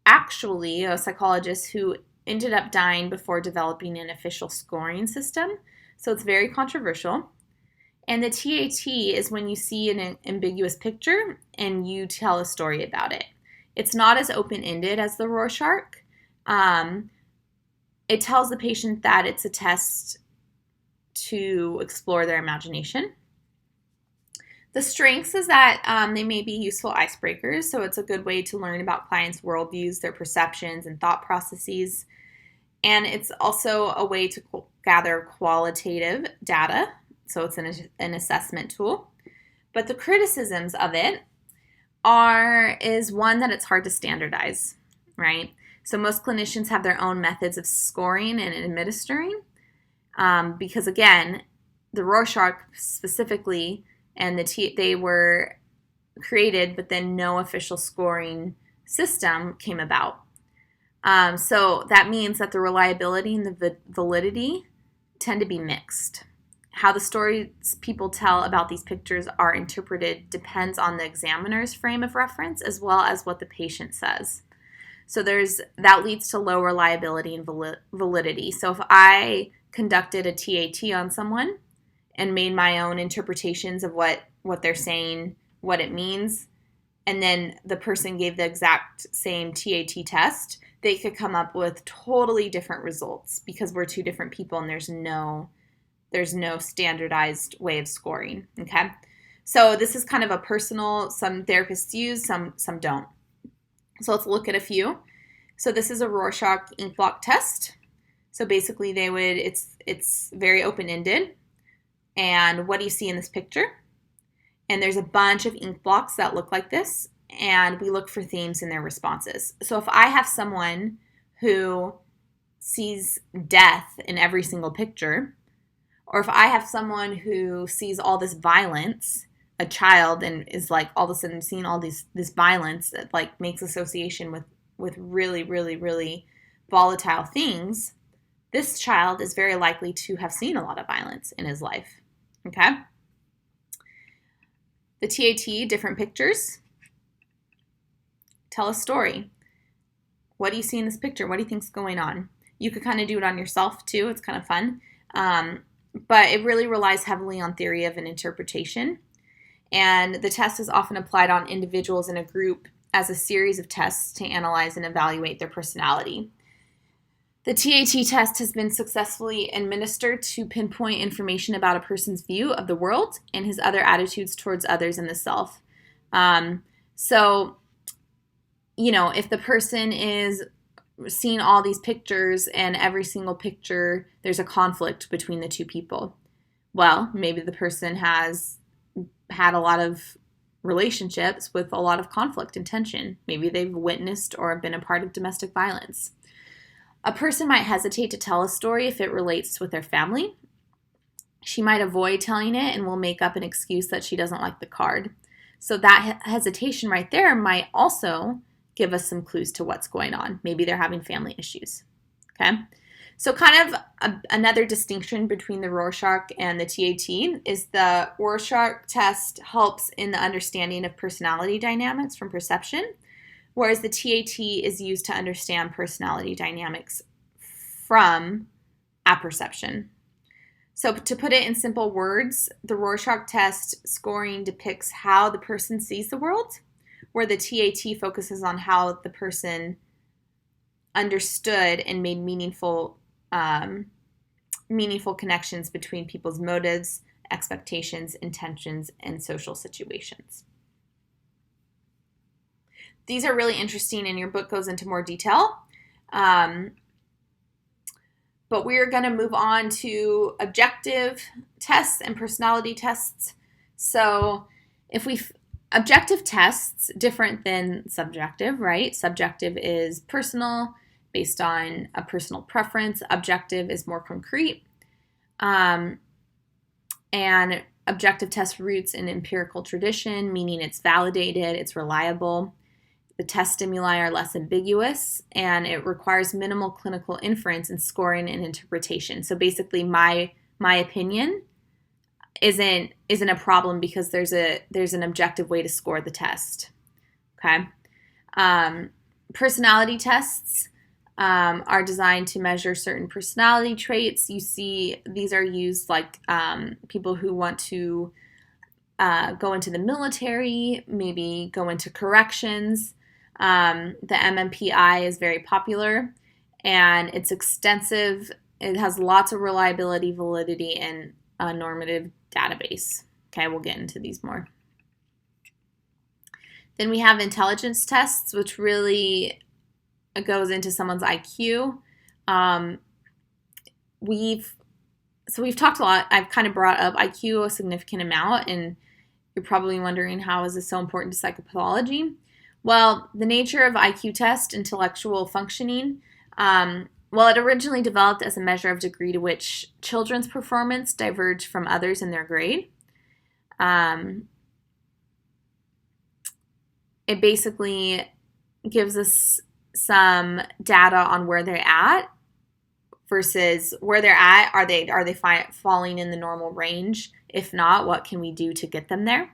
actually, a psychologist who ended up dying before developing an official scoring system. So it's very controversial. And the TAT is when you see an ambiguous picture and you tell a story about it. It's not as open-ended as the Rorschach. It tells the patient that it's a test to explore their imagination. The strengths is that they may be useful icebreakers, so it's a good way to learn about clients' worldviews, their perceptions, and thought processes. And it's also a way to gather qualitative data, so it's an assessment tool. But the criticisms of it is one, that it's hard to standardize, right? So most clinicians have their own methods of scoring and administering, because again, the Rorschach specifically and they were created, but then no official scoring system came about. So that means that the reliability and the validity tend to be mixed. How the stories people tell about these pictures are interpreted depends on the examiner's frame of reference, as well as what the patient says. So that leads to low reliability and validity. So if I conducted a TAT on someone and made my own interpretations of what they're saying, what it means, and then the person gave the exact same TAT test, they could come up with totally different results, because we're two different people and there's no standardized way of scoring, okay? So this is kind of a personal, some therapists use, some don't. So let's look at a few. So this is a Rorschach ink blot test. So basically it's very open-ended. And what do you see in this picture? And there's a bunch of ink blocks that look like this, and we look for themes in their responses. So if I have someone who sees death in every single picture, or if I have someone who sees all this violence, a child, and is like all of a sudden seeing all this violence that like makes association with really, really, really volatile things, this child is very likely to have seen a lot of violence in his life. Okay? The TAT, different pictures, tell a story. What do you see in this picture? What do you think's going on? You could kind of do it on yourself too. It's kind of fun. But it really relies heavily on theory of an interpretation. And the test is often applied on individuals in a group as a series of tests to analyze and evaluate their personality. The TAT test has been successfully administered to pinpoint information about a person's view of the world and his other attitudes towards others and the self. So, if the person is seeing all these pictures and every single picture, there's a conflict between the two people, well, maybe the person has had a lot of relationships with a lot of conflict and tension. Maybe they've witnessed or been a part of domestic violence. A person might hesitate to tell a story if it relates with their family. She might avoid telling it and will make up an excuse that she doesn't like the card. So that hesitation right there might also give us some clues to what's going on. Maybe they're having family issues. Okay? So kind of another distinction between the Rorschach and the TAT is the Rorschach test helps in the understanding of personality dynamics from perception, whereas the TAT is used to understand personality dynamics from apperception. So to put it in simple words, the Rorschach test scoring depicts how the person sees the world, where the TAT focuses on how the person understood and made meaningful connections between people's motives, expectations, intentions, and social situations. These are really interesting, and your book goes into more detail. But we're going to move on to objective tests and personality tests. So objective tests, different than subjective, right? Subjective is personal, based on a personal preference. Objective is more concrete. And objective test roots in empirical tradition, meaning it's validated, it's reliable. The test stimuli are less ambiguous, and it requires minimal clinical inference in scoring and interpretation. So basically, my opinion isn't a problem because there's an objective way to score the test. Okay, personality tests are designed to measure certain personality traits. You see, these are used like people who want to go into the military, maybe go into corrections. The MMPI is very popular, and it's extensive. It has lots of reliability, validity, and a normative database. Okay, we'll get into these more. Then we have intelligence tests, which really goes into someone's IQ. We've talked a lot. I've kind of brought up IQ a significant amount, and you're probably wondering, how is this so important to psychopathology? Well, the nature of IQ test, intellectual functioning, it originally developed as a measure of degree to which children's performance diverged from others in their grade. It basically gives us some data on where they're at versus where they're at. Are they falling in the normal range? If not, what can we do to get them there?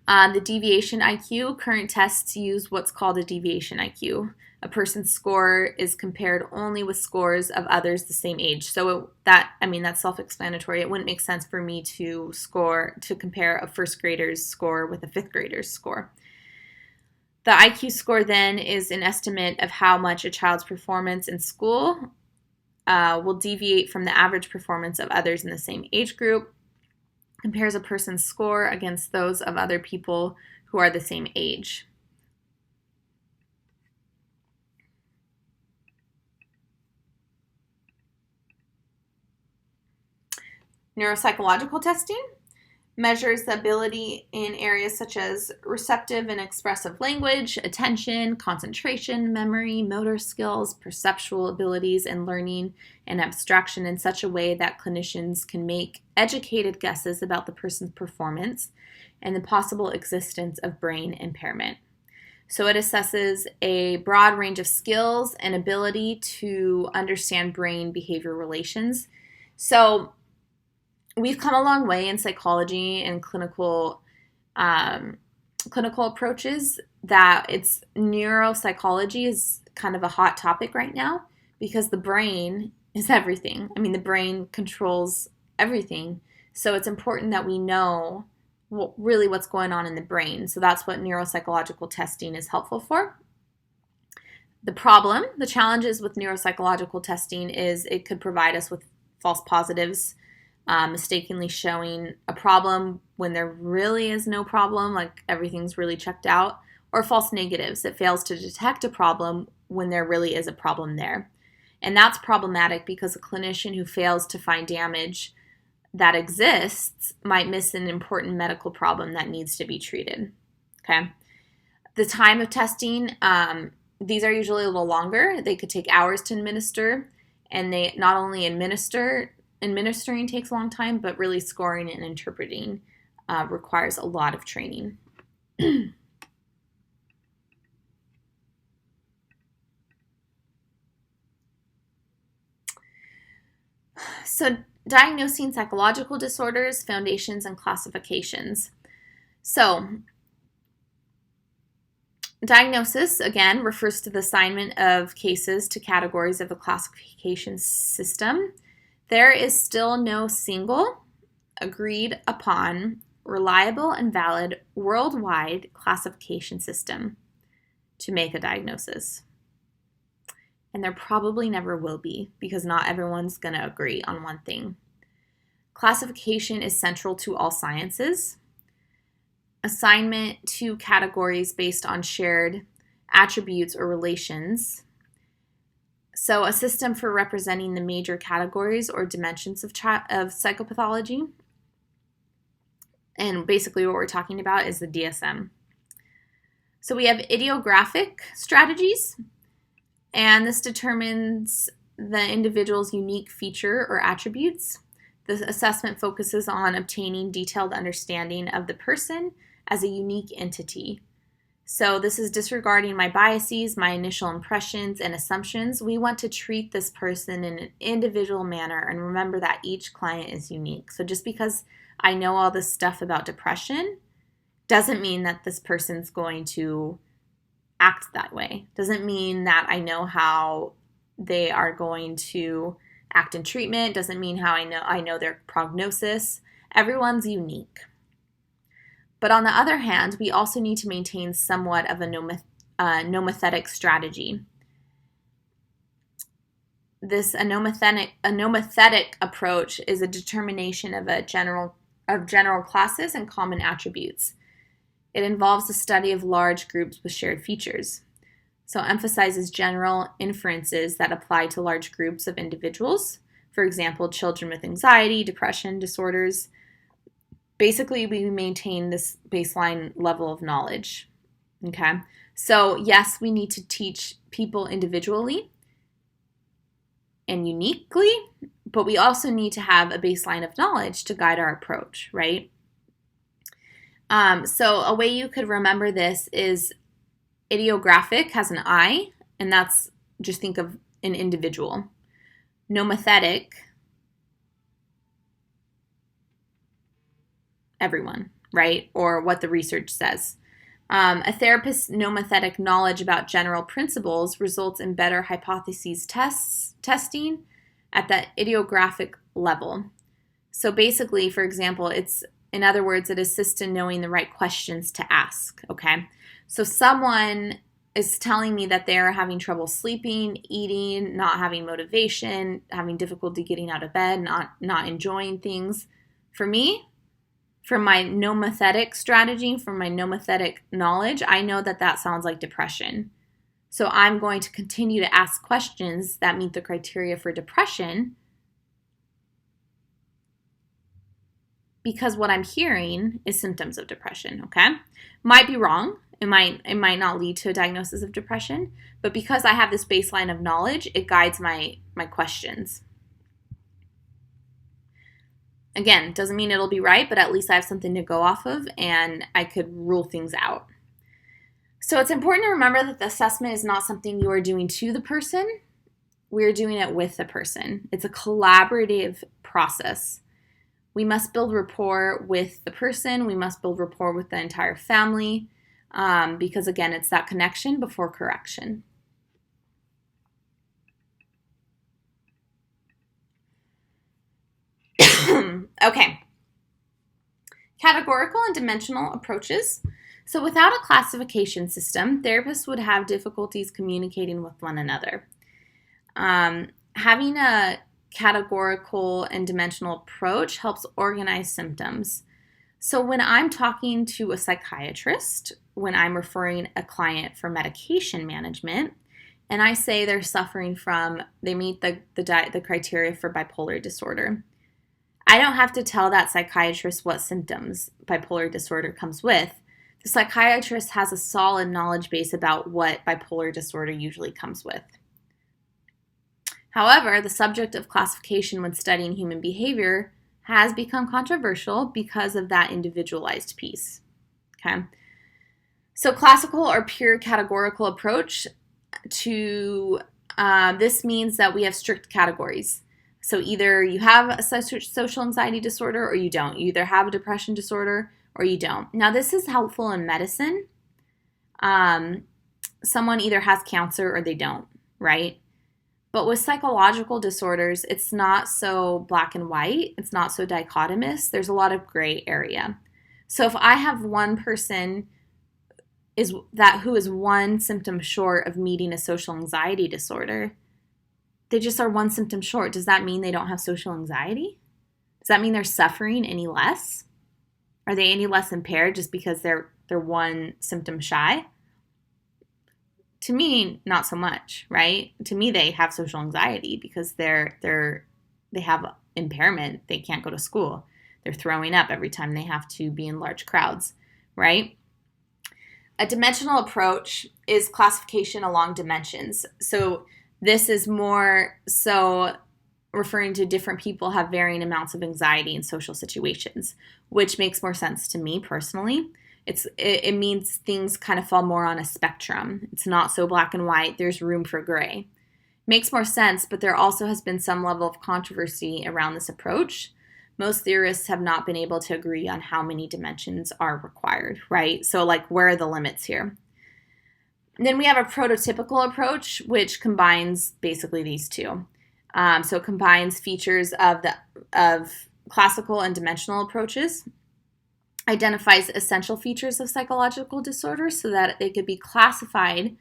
The deviation IQ, current tests use what's called a deviation IQ. A person's score is compared only with scores of others the same age. So that's self-explanatory. It wouldn't make sense for me to compare a first grader's score with a fifth grader's score. The IQ score then is an estimate of how much a child's performance in school will deviate from the average performance of others in the same age group. Compares a person's score against those of other people who are the same age. Neuropsychological testing measures the ability in areas such as receptive and expressive language, attention, concentration, memory, motor skills, perceptual abilities, and learning and abstraction in such a way that clinicians can make educated guesses about the person's performance and the possible existence of brain impairment. So it assesses a broad range of skills and ability to understand brain-behavior relations. So we've come a long way in psychology and clinical approaches that it's neuropsychology is kind of a hot topic right now because the brain is everything. The brain controls everything. So it's important that we know really what's going on in the brain. So that's what neuropsychological testing is helpful for. The challenges with neuropsychological testing is it could provide us with false positives, mistakenly showing a problem when there really is no problem, like everything's really checked out, or false negatives. It fails to detect a problem when there really is a problem there. And that's problematic because a clinician who fails to find damage that exists might miss an important medical problem that needs to be treated. Okay. The time of testing, these are usually a little longer. They could take hours to administer, and they not only administering takes a long time, but really scoring and interpreting requires a lot of training. So, diagnosing psychological disorders, foundations, and classifications. So, diagnosis, again, refers to the assignment of cases to categories of the classification system. There is still no single, agreed upon, reliable, and valid worldwide classification system to make a diagnosis. And there probably never will be, because not everyone's going to agree on one thing. Classification is central to all sciences. Assignment to categories based on shared attributes or relations. So a system for representing the major categories or dimensions of psychopathology. And basically what we're talking about is the DSM. So we have idiographic strategies, and this determines the individual's unique feature or attributes. The assessment focuses on obtaining detailed understanding of the person as a unique entity. So this is disregarding my biases, my initial impressions, and assumptions. We want to treat this person in an individual manner and remember that each client is unique. So just because I know all this stuff about depression doesn't mean that this person's going to act that way. Doesn't mean that I know how they are going to act in treatment. Doesn't mean how I know their prognosis. Everyone's unique. But on the other hand, we also need to maintain somewhat of a nomothetic strategy. This nomothetic approach is a determination of general classes and common attributes. It involves the study of large groups with shared features. So emphasizes general inferences that apply to large groups of individuals. For example, children with anxiety, depression, disorders. Basically, we maintain this baseline level of knowledge. Okay? So yes, we need to teach people individually and uniquely, but we also need to have a baseline of knowledge to guide our approach, right? So a way you could remember this is idiographic has an I, and that's, just think of an individual. Nomothetic, everyone, right? Or what the research says. A therapist's nomothetic knowledge about general principles results in better hypotheses testing at the idiographic level. So basically, for example, in other words, it assists in knowing the right questions to ask, okay? So someone is telling me that they're having trouble sleeping, eating, not having motivation, having difficulty getting out of bed, not enjoying things. For me, from my nomothetic strategy, from my nomothetic knowledge, I know that that sounds like depression. So I'm going to continue to ask questions that meet the criteria for depression, because what I'm hearing is symptoms of depression, okay? Might be wrong. It might not lead to a diagnosis of depression, but because I have this baseline of knowledge, it guides my questions. Again, doesn't mean it'll be right, but at least I have something to go off of and I could rule things out. So it's important to remember that the assessment is not something you are doing to the person. We're doing it with the person. It's a collaborative process. We must build rapport with the person. We must build rapport with the entire family because, again, it's that connection before correction. Okay. Categorical and dimensional approaches. So without a classification system, therapists would have difficulties communicating with one another. Having a categorical and dimensional approach helps organize symptoms. So when I'm talking to a psychiatrist, when I'm referring a client for medication management, and I say they're suffering from, they meet the criteria for bipolar disorder, I don't have to tell that psychiatrist what symptoms bipolar disorder comes with. The psychiatrist has a solid knowledge base about what bipolar disorder usually comes with. However, the subject of classification when studying human behavior has become controversial because of that individualized piece. Okay. So classical or pure categorical approach to this means that we have strict categories. So either you have a social anxiety disorder or you don't. You either have a depression disorder or you don't. Now, this is helpful in medicine. Someone either has cancer or they don't, right? But with psychological disorders, it's not so black and white. It's not so dichotomous. There's a lot of gray area. So if I have one person who is one symptom short of meeting a social anxiety disorder, they just are one symptom short. Does that mean they don't have social anxiety? Does that mean they're suffering any less? Are they any less impaired just because they're one symptom shy? To me, not so much, right? To me, they have social anxiety because they have impairment. They can't go to school. They're throwing up every time they have to be in large crowds, right? A dimensional approach is classification along dimensions. So this is more so referring to different people have varying amounts of anxiety in social situations, which makes more sense to me personally. It means things kind of fall more on a spectrum. It's not so black and white. There's room for gray. Makes more sense, but there also has been some level of controversy around this approach. Most theorists have not been able to agree on how many dimensions are required, right? So like, where are the limits here? And then we have a prototypical approach, which combines basically these two. So it combines features of classical and dimensional approaches, identifies essential features of psychological disorders so that they could be classified,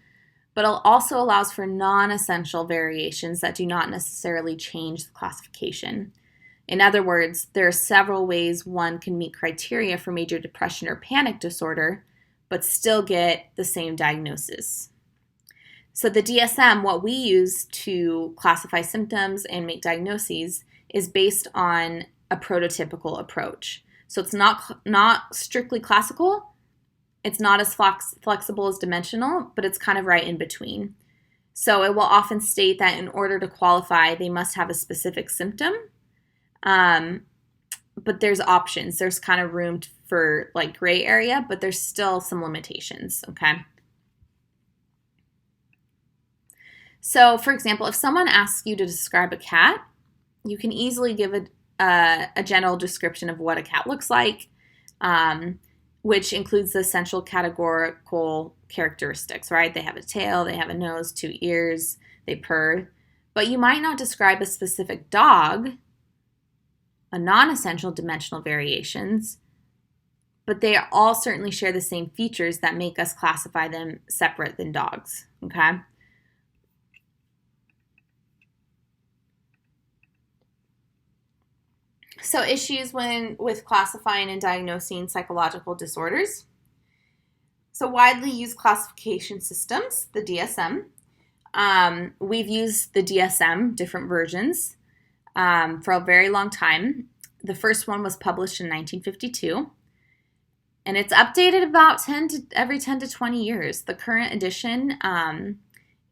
but it also allows for non-essential variations that do not necessarily change the classification. In other words, there are several ways one can meet criteria for major depression or panic disorder, but still get the same diagnosis. So the DSM, what we use to classify symptoms and make diagnoses, is based on a prototypical approach. So it's not strictly classical. It's not as flexible as dimensional, but it's kind of right in between. So it will often state that in order to qualify, they must have a specific symptom. But there's options. There's kind of room for like gray area, but there's still some limitations, okay? So for example, if someone asks you to describe a cat, you can easily give a general description of what a cat looks like, which includes the essential categorical characteristics, right? They have a tail, they have a nose, 2 ears, they purr. But you might not describe a specific dog, a non-essential dimensional variations, but they all certainly share the same features that make us classify them separate than dogs, okay? So issues with classifying and diagnosing psychological disorders. So widely used classification systems, the DSM. We've used the DSM, different versions, for a very long time. The first one was published in 1952, and it's updated about every 10 to 20 years. The current edition,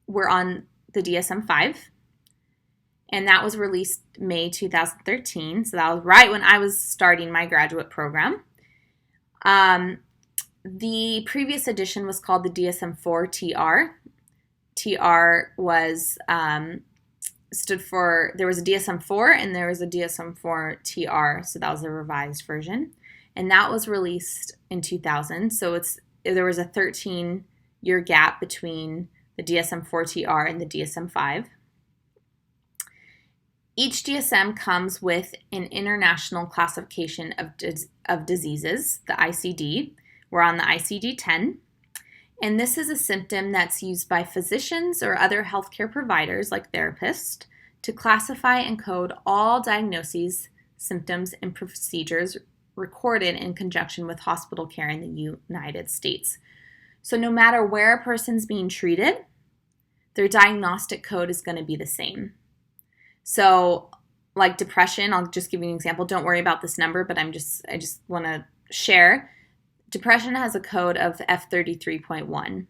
we're on the DSM-5. And that was released May 2013. So that was right when I was starting my graduate program. The previous edition was called the DSM-4 TR. TR was stood for, there was a DSM-4 and there was a DSM-4 TR. So that was a revised version. And that was released in 2000. So there was a 13-year gap between the DSM-4 TR and the DSM-5. Each DSM comes with an international classification of diseases, the ICD. We're on the ICD-10. And this is a symptom that's used by physicians or other healthcare providers like therapists to classify and code all diagnoses, symptoms, and procedures recorded in conjunction with hospital care in the United States. So no matter where a person's being treated, their diagnostic code is going to be the same. So like depression, I'll just give you an example. Don't worry about this number, but I just want to share. Depression has a code of F33.1,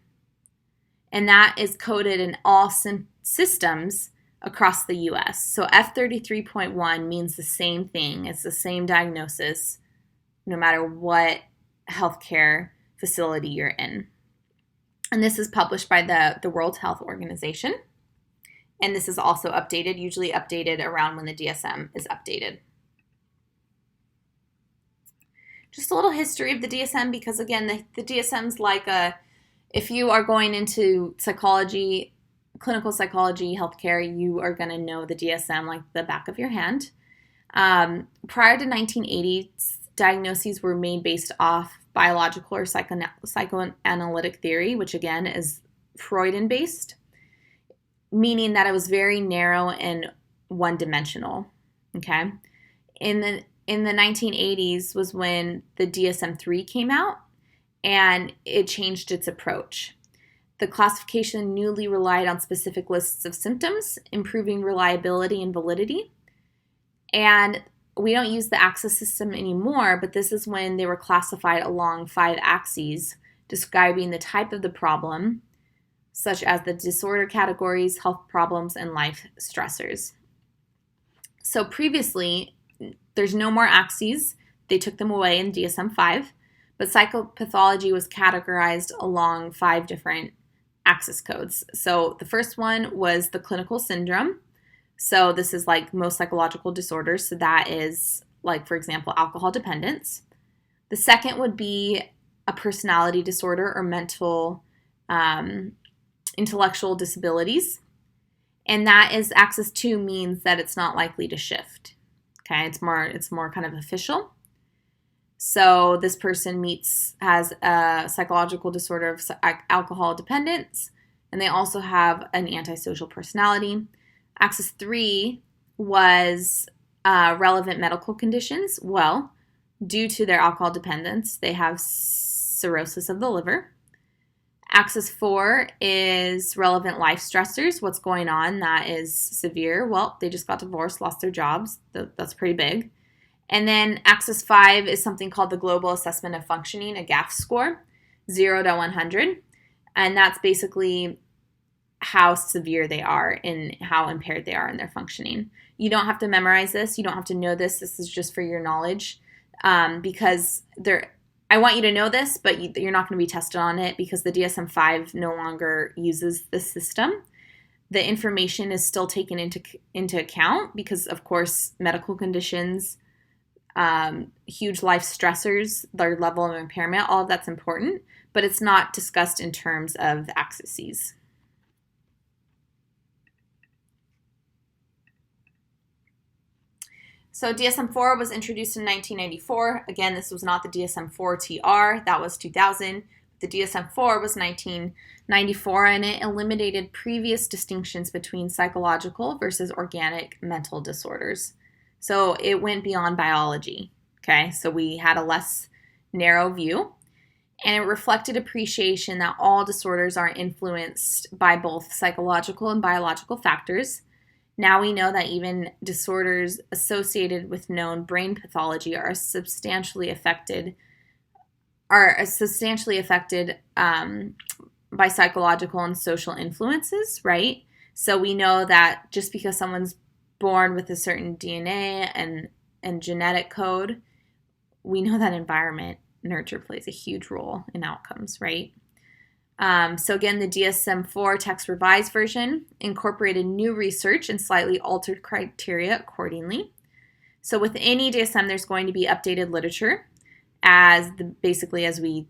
and that is coded in all systems across the US. So F33.1 means the same thing. It's the same diagnosis no matter what healthcare facility you're in. And this is published by the World Health Organization. And this is also updated, usually updated around when the DSM is updated. Just a little history of the DSM, because again, the DSM's like if you are going into psychology, clinical psychology, healthcare, you are going to know the DSM like the back of your hand. Prior to 1980, diagnoses were made based off biological or psychoanalytic theory, which again is Freudian based, meaning that it was very narrow and one-dimensional. Okay, in the 1980s was when the DSM-3 came out, and it changed its approach. The classification newly relied on specific lists of symptoms, improving reliability and validity. And we don't use the axis system anymore, but this is when they were classified along 5 axes, describing the type of the problem, such as the disorder categories, health problems, and life stressors. So previously, there's no more axes. They took them away in DSM-5, but psychopathology was categorized along 5 different axis codes. So the first one was the clinical syndrome. So this is like most psychological disorders. So that is like, for example, alcohol dependence. The second would be a personality disorder or mental intellectual disabilities. And that is axis 2, means that it's not likely to shift. Okay, it's more kind of official. So this person has a psychological disorder of alcohol dependence, and they also have an antisocial personality. Axis 3 was relevant medical conditions. Well, due to their alcohol dependence, they have cirrhosis of the liver. Axis 4 is relevant life stressors. What's going on that is severe? Well, they just got divorced, lost their jobs. That's pretty big. And then axis 5 is something called the Global Assessment of Functioning, a GAF score, 0 to 100. And that's basically how severe they are and how impaired they are in their functioning. You don't have to memorize this. You don't have to know this. This is just for your knowledge, because I want you to know this, but you're not going to be tested on it because the DSM-5 no longer uses this system. The information is still taken into account because, of course, medical conditions, huge life stressors, their level of impairment, all of that's important, but it's not discussed in terms of axes. So DSM-4 was introduced in 1994. Again, this was not the DSM-4 TR. That was 2000. The DSM-4 was 1994, and it eliminated previous distinctions between psychological versus organic mental disorders. So it went beyond biology. Okay, so we had a less narrow view, and it reflected appreciation that all disorders are influenced by both psychological and biological factors. Now we know that even disorders associated with known brain pathology are substantially affected by psychological and social influences, right? So we know that just because someone's born with a certain DNA and genetic code, we know that environment, nurture plays a huge role in outcomes, right? So again, the DSM-4 text revised version incorporated new research and slightly altered criteria accordingly. So with any DSM, there's going to be updated literature basically as we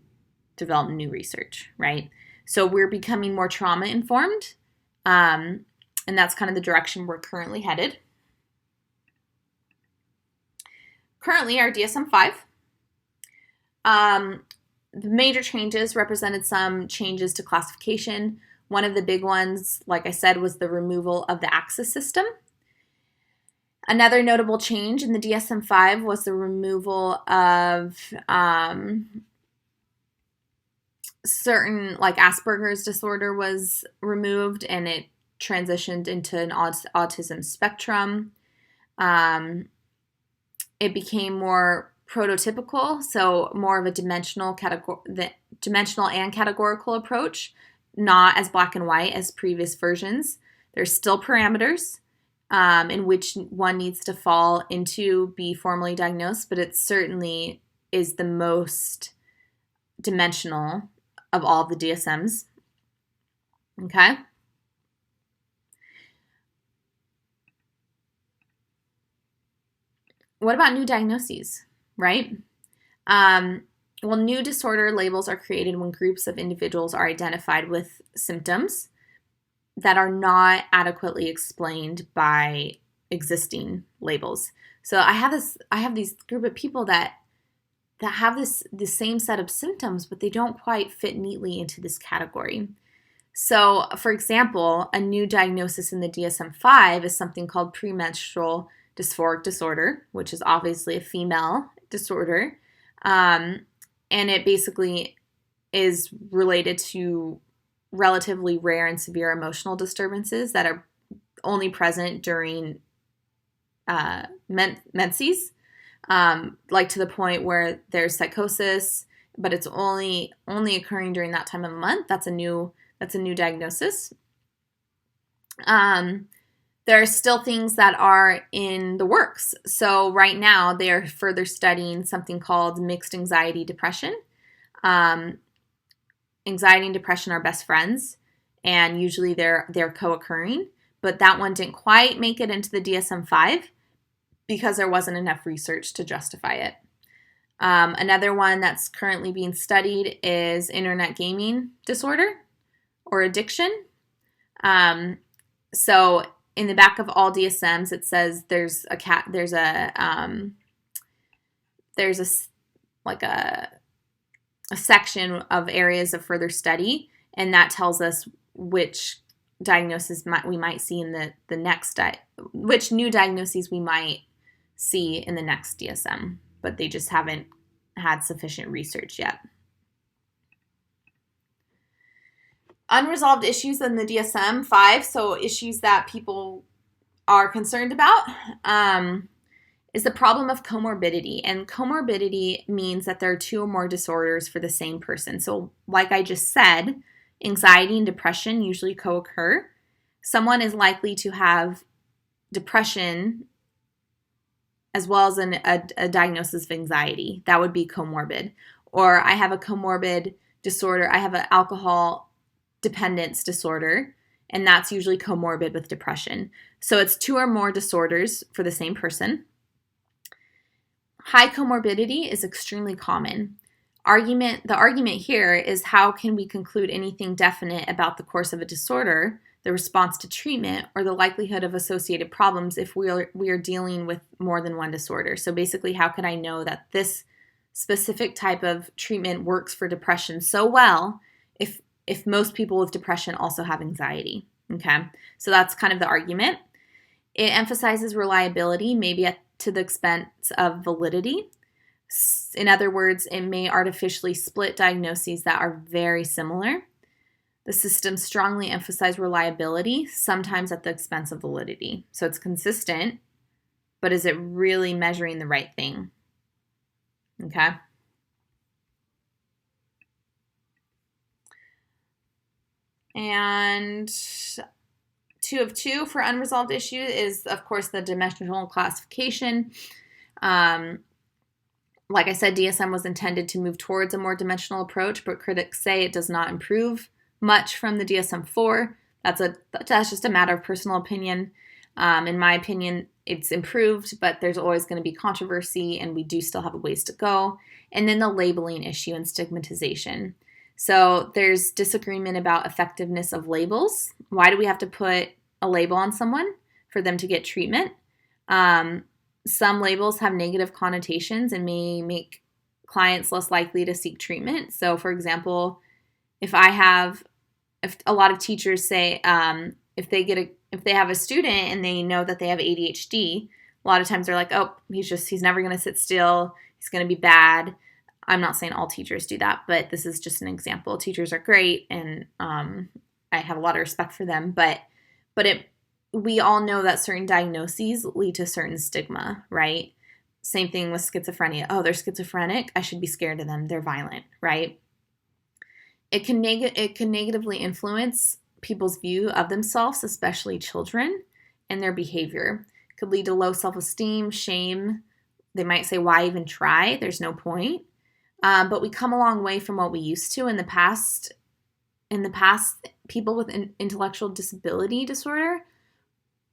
develop new research, right? So we're becoming more trauma informed, and that's kind of the direction we're currently headed. Currently, our DSM-5. The major changes represented some changes to classification. One of the big ones, like I said, was the removal of the axis system. Another notable change in the DSM-5 was the removal of certain, like Asperger's disorder was removed, and it transitioned into an autism spectrum. It became more prototypical, so more of a dimensional and categorical approach, not as black and white as previous versions. There's still parameters in which one needs to fall into be formally diagnosed, but it certainly is the most dimensional of all the DSMs. Okay. What about new diagnoses, right? Well, new disorder labels are created when groups of individuals are identified with symptoms that are not adequately explained by existing labels. So I have these group of people that have the same set of symptoms, but they don't quite fit neatly into this category. So, for example, a new diagnosis in the DSM-5 is something called premenstrual dysphoric disorder, which is obviously a female disorder. And it basically is related to relatively rare and severe emotional disturbances that are only present during menses, like to the point where there's psychosis, but it's only occurring during that time of month. That's a new diagnosis. There are still things that are in the works. So right now they are further studying something called mixed anxiety depression. Anxiety and depression are best friends, and usually they're co-occurring. But that one didn't quite make it into the DSM-5 because there wasn't enough research to justify it. Another one that's currently being studied is internet gaming disorder or addiction. So in the back of all DSMs, it says there's a section of areas of further study, and that tells us which diagnosis we might see in the next which new diagnoses we might see in the next DSM, but they just haven't had sufficient research yet. Unresolved issues in the DSM-5, so issues that people are concerned about, is the problem of comorbidity. And comorbidity means that there are two or more disorders for the same person. So like I just said, anxiety and depression usually co-occur. Someone is likely to have depression as well as a diagnosis of anxiety. That would be comorbid. Or I have a comorbid disorder. I have an alcohol dependence disorder, and that's usually comorbid with depression. So it's two or more disorders for the same person. High comorbidity is extremely common. The argument here is how can we conclude anything definite about the course of a disorder, the response to treatment, or the likelihood of associated problems if we are dealing with more than one disorder. So basically, how can I know that this specific type of treatment works for depression so well if most people with depression also have anxiety? Okay, so that's kind of the argument. It emphasizes reliability, maybe to the expense of validity. In other words, it may artificially split diagnoses that are very similar. The systems strongly emphasize reliability, sometimes at the expense of validity. So it's consistent, but is it really measuring the right thing? Okay. And 2 of 2 for unresolved issues is, of course, the dimensional classification. Like I said, DSM was intended to move towards a more dimensional approach, but critics say it does not improve much from the DSM-4. That's just a matter of personal opinion. In my opinion, it's improved, but there's always going to be controversy, and we do still have a ways to go. And then the labeling issue and stigmatization. So there's disagreement about effectiveness of labels. Why do we have to put a label on someone for them to get treatment? Some labels have negative connotations and may make clients less likely to seek treatment. So, for example, if a lot of teachers say if they have a student and they know that they have ADHD, a lot of times they're like, oh, he's never going to sit still. He's going to be bad. I'm not saying all teachers do that, but this is just an example. Teachers are great, and I have a lot of respect for them, but we all know that certain diagnoses lead to certain stigma, right? Same thing with schizophrenia. Oh, they're schizophrenic. I should be scared of them. They're violent, right? It can negatively influence people's view of themselves, especially children, and their behavior. It could lead to low self-esteem, shame. They might say, "Why even try? There's no point." But we come a long way from what we used to in the past. In the past, people with intellectual disability disorder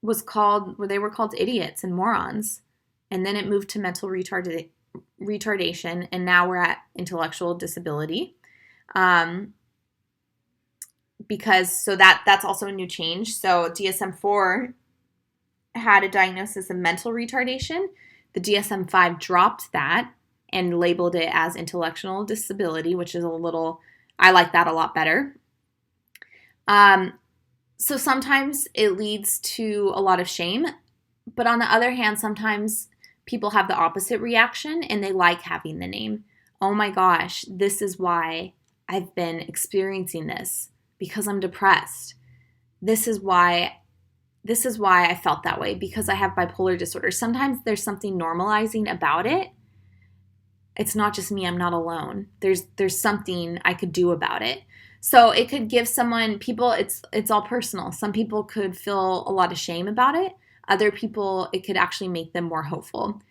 they were called idiots and morons, and then it moved to mental retardation, and now we're at intellectual disability. That's also a new change. So DSM-4 had a diagnosis of mental retardation. The DSM-5 dropped that and labeled it as intellectual disability, which is I like that a lot better. So sometimes it leads to a lot of shame, but on the other hand, sometimes people have the opposite reaction and they like having the name. Oh my gosh, this is why I've been experiencing this, because I'm depressed. This is why I felt that way, because I have bipolar disorder. Sometimes there's something normalizing about it. It's not just me, I'm not alone. There's something I could do about it. So it could give it's all personal. Some people could feel a lot of shame about it. Other people, it could actually make them more hopeful.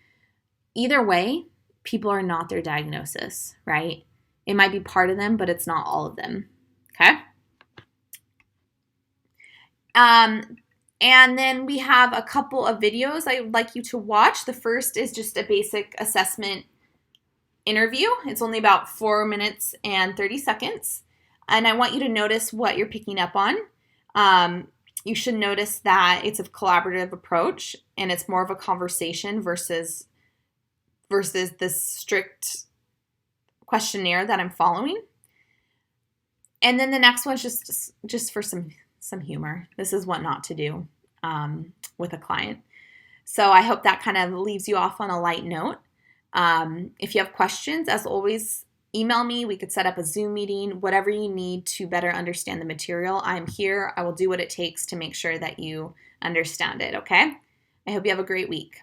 Either way, people are not their diagnosis, right? It might be part of them, but it's not all of them. Okay? And then we have a couple of videos I would like you to watch. The first is just a basic assessment interview. It's only about 4 minutes and 30 seconds. And I want you to notice what you're picking up on. You should notice that it's a collaborative approach and it's more of a conversation versus this strict questionnaire that I'm following. And then the next one's just for some humor. This is what not to do with a client. So I hope that kind of leaves you off on a light note. If you have questions, as always, email me. We could set up a Zoom meeting, whatever you need to better understand the material. I'm here. I will do what it takes to make sure that you understand it, okay? I hope you have a great week.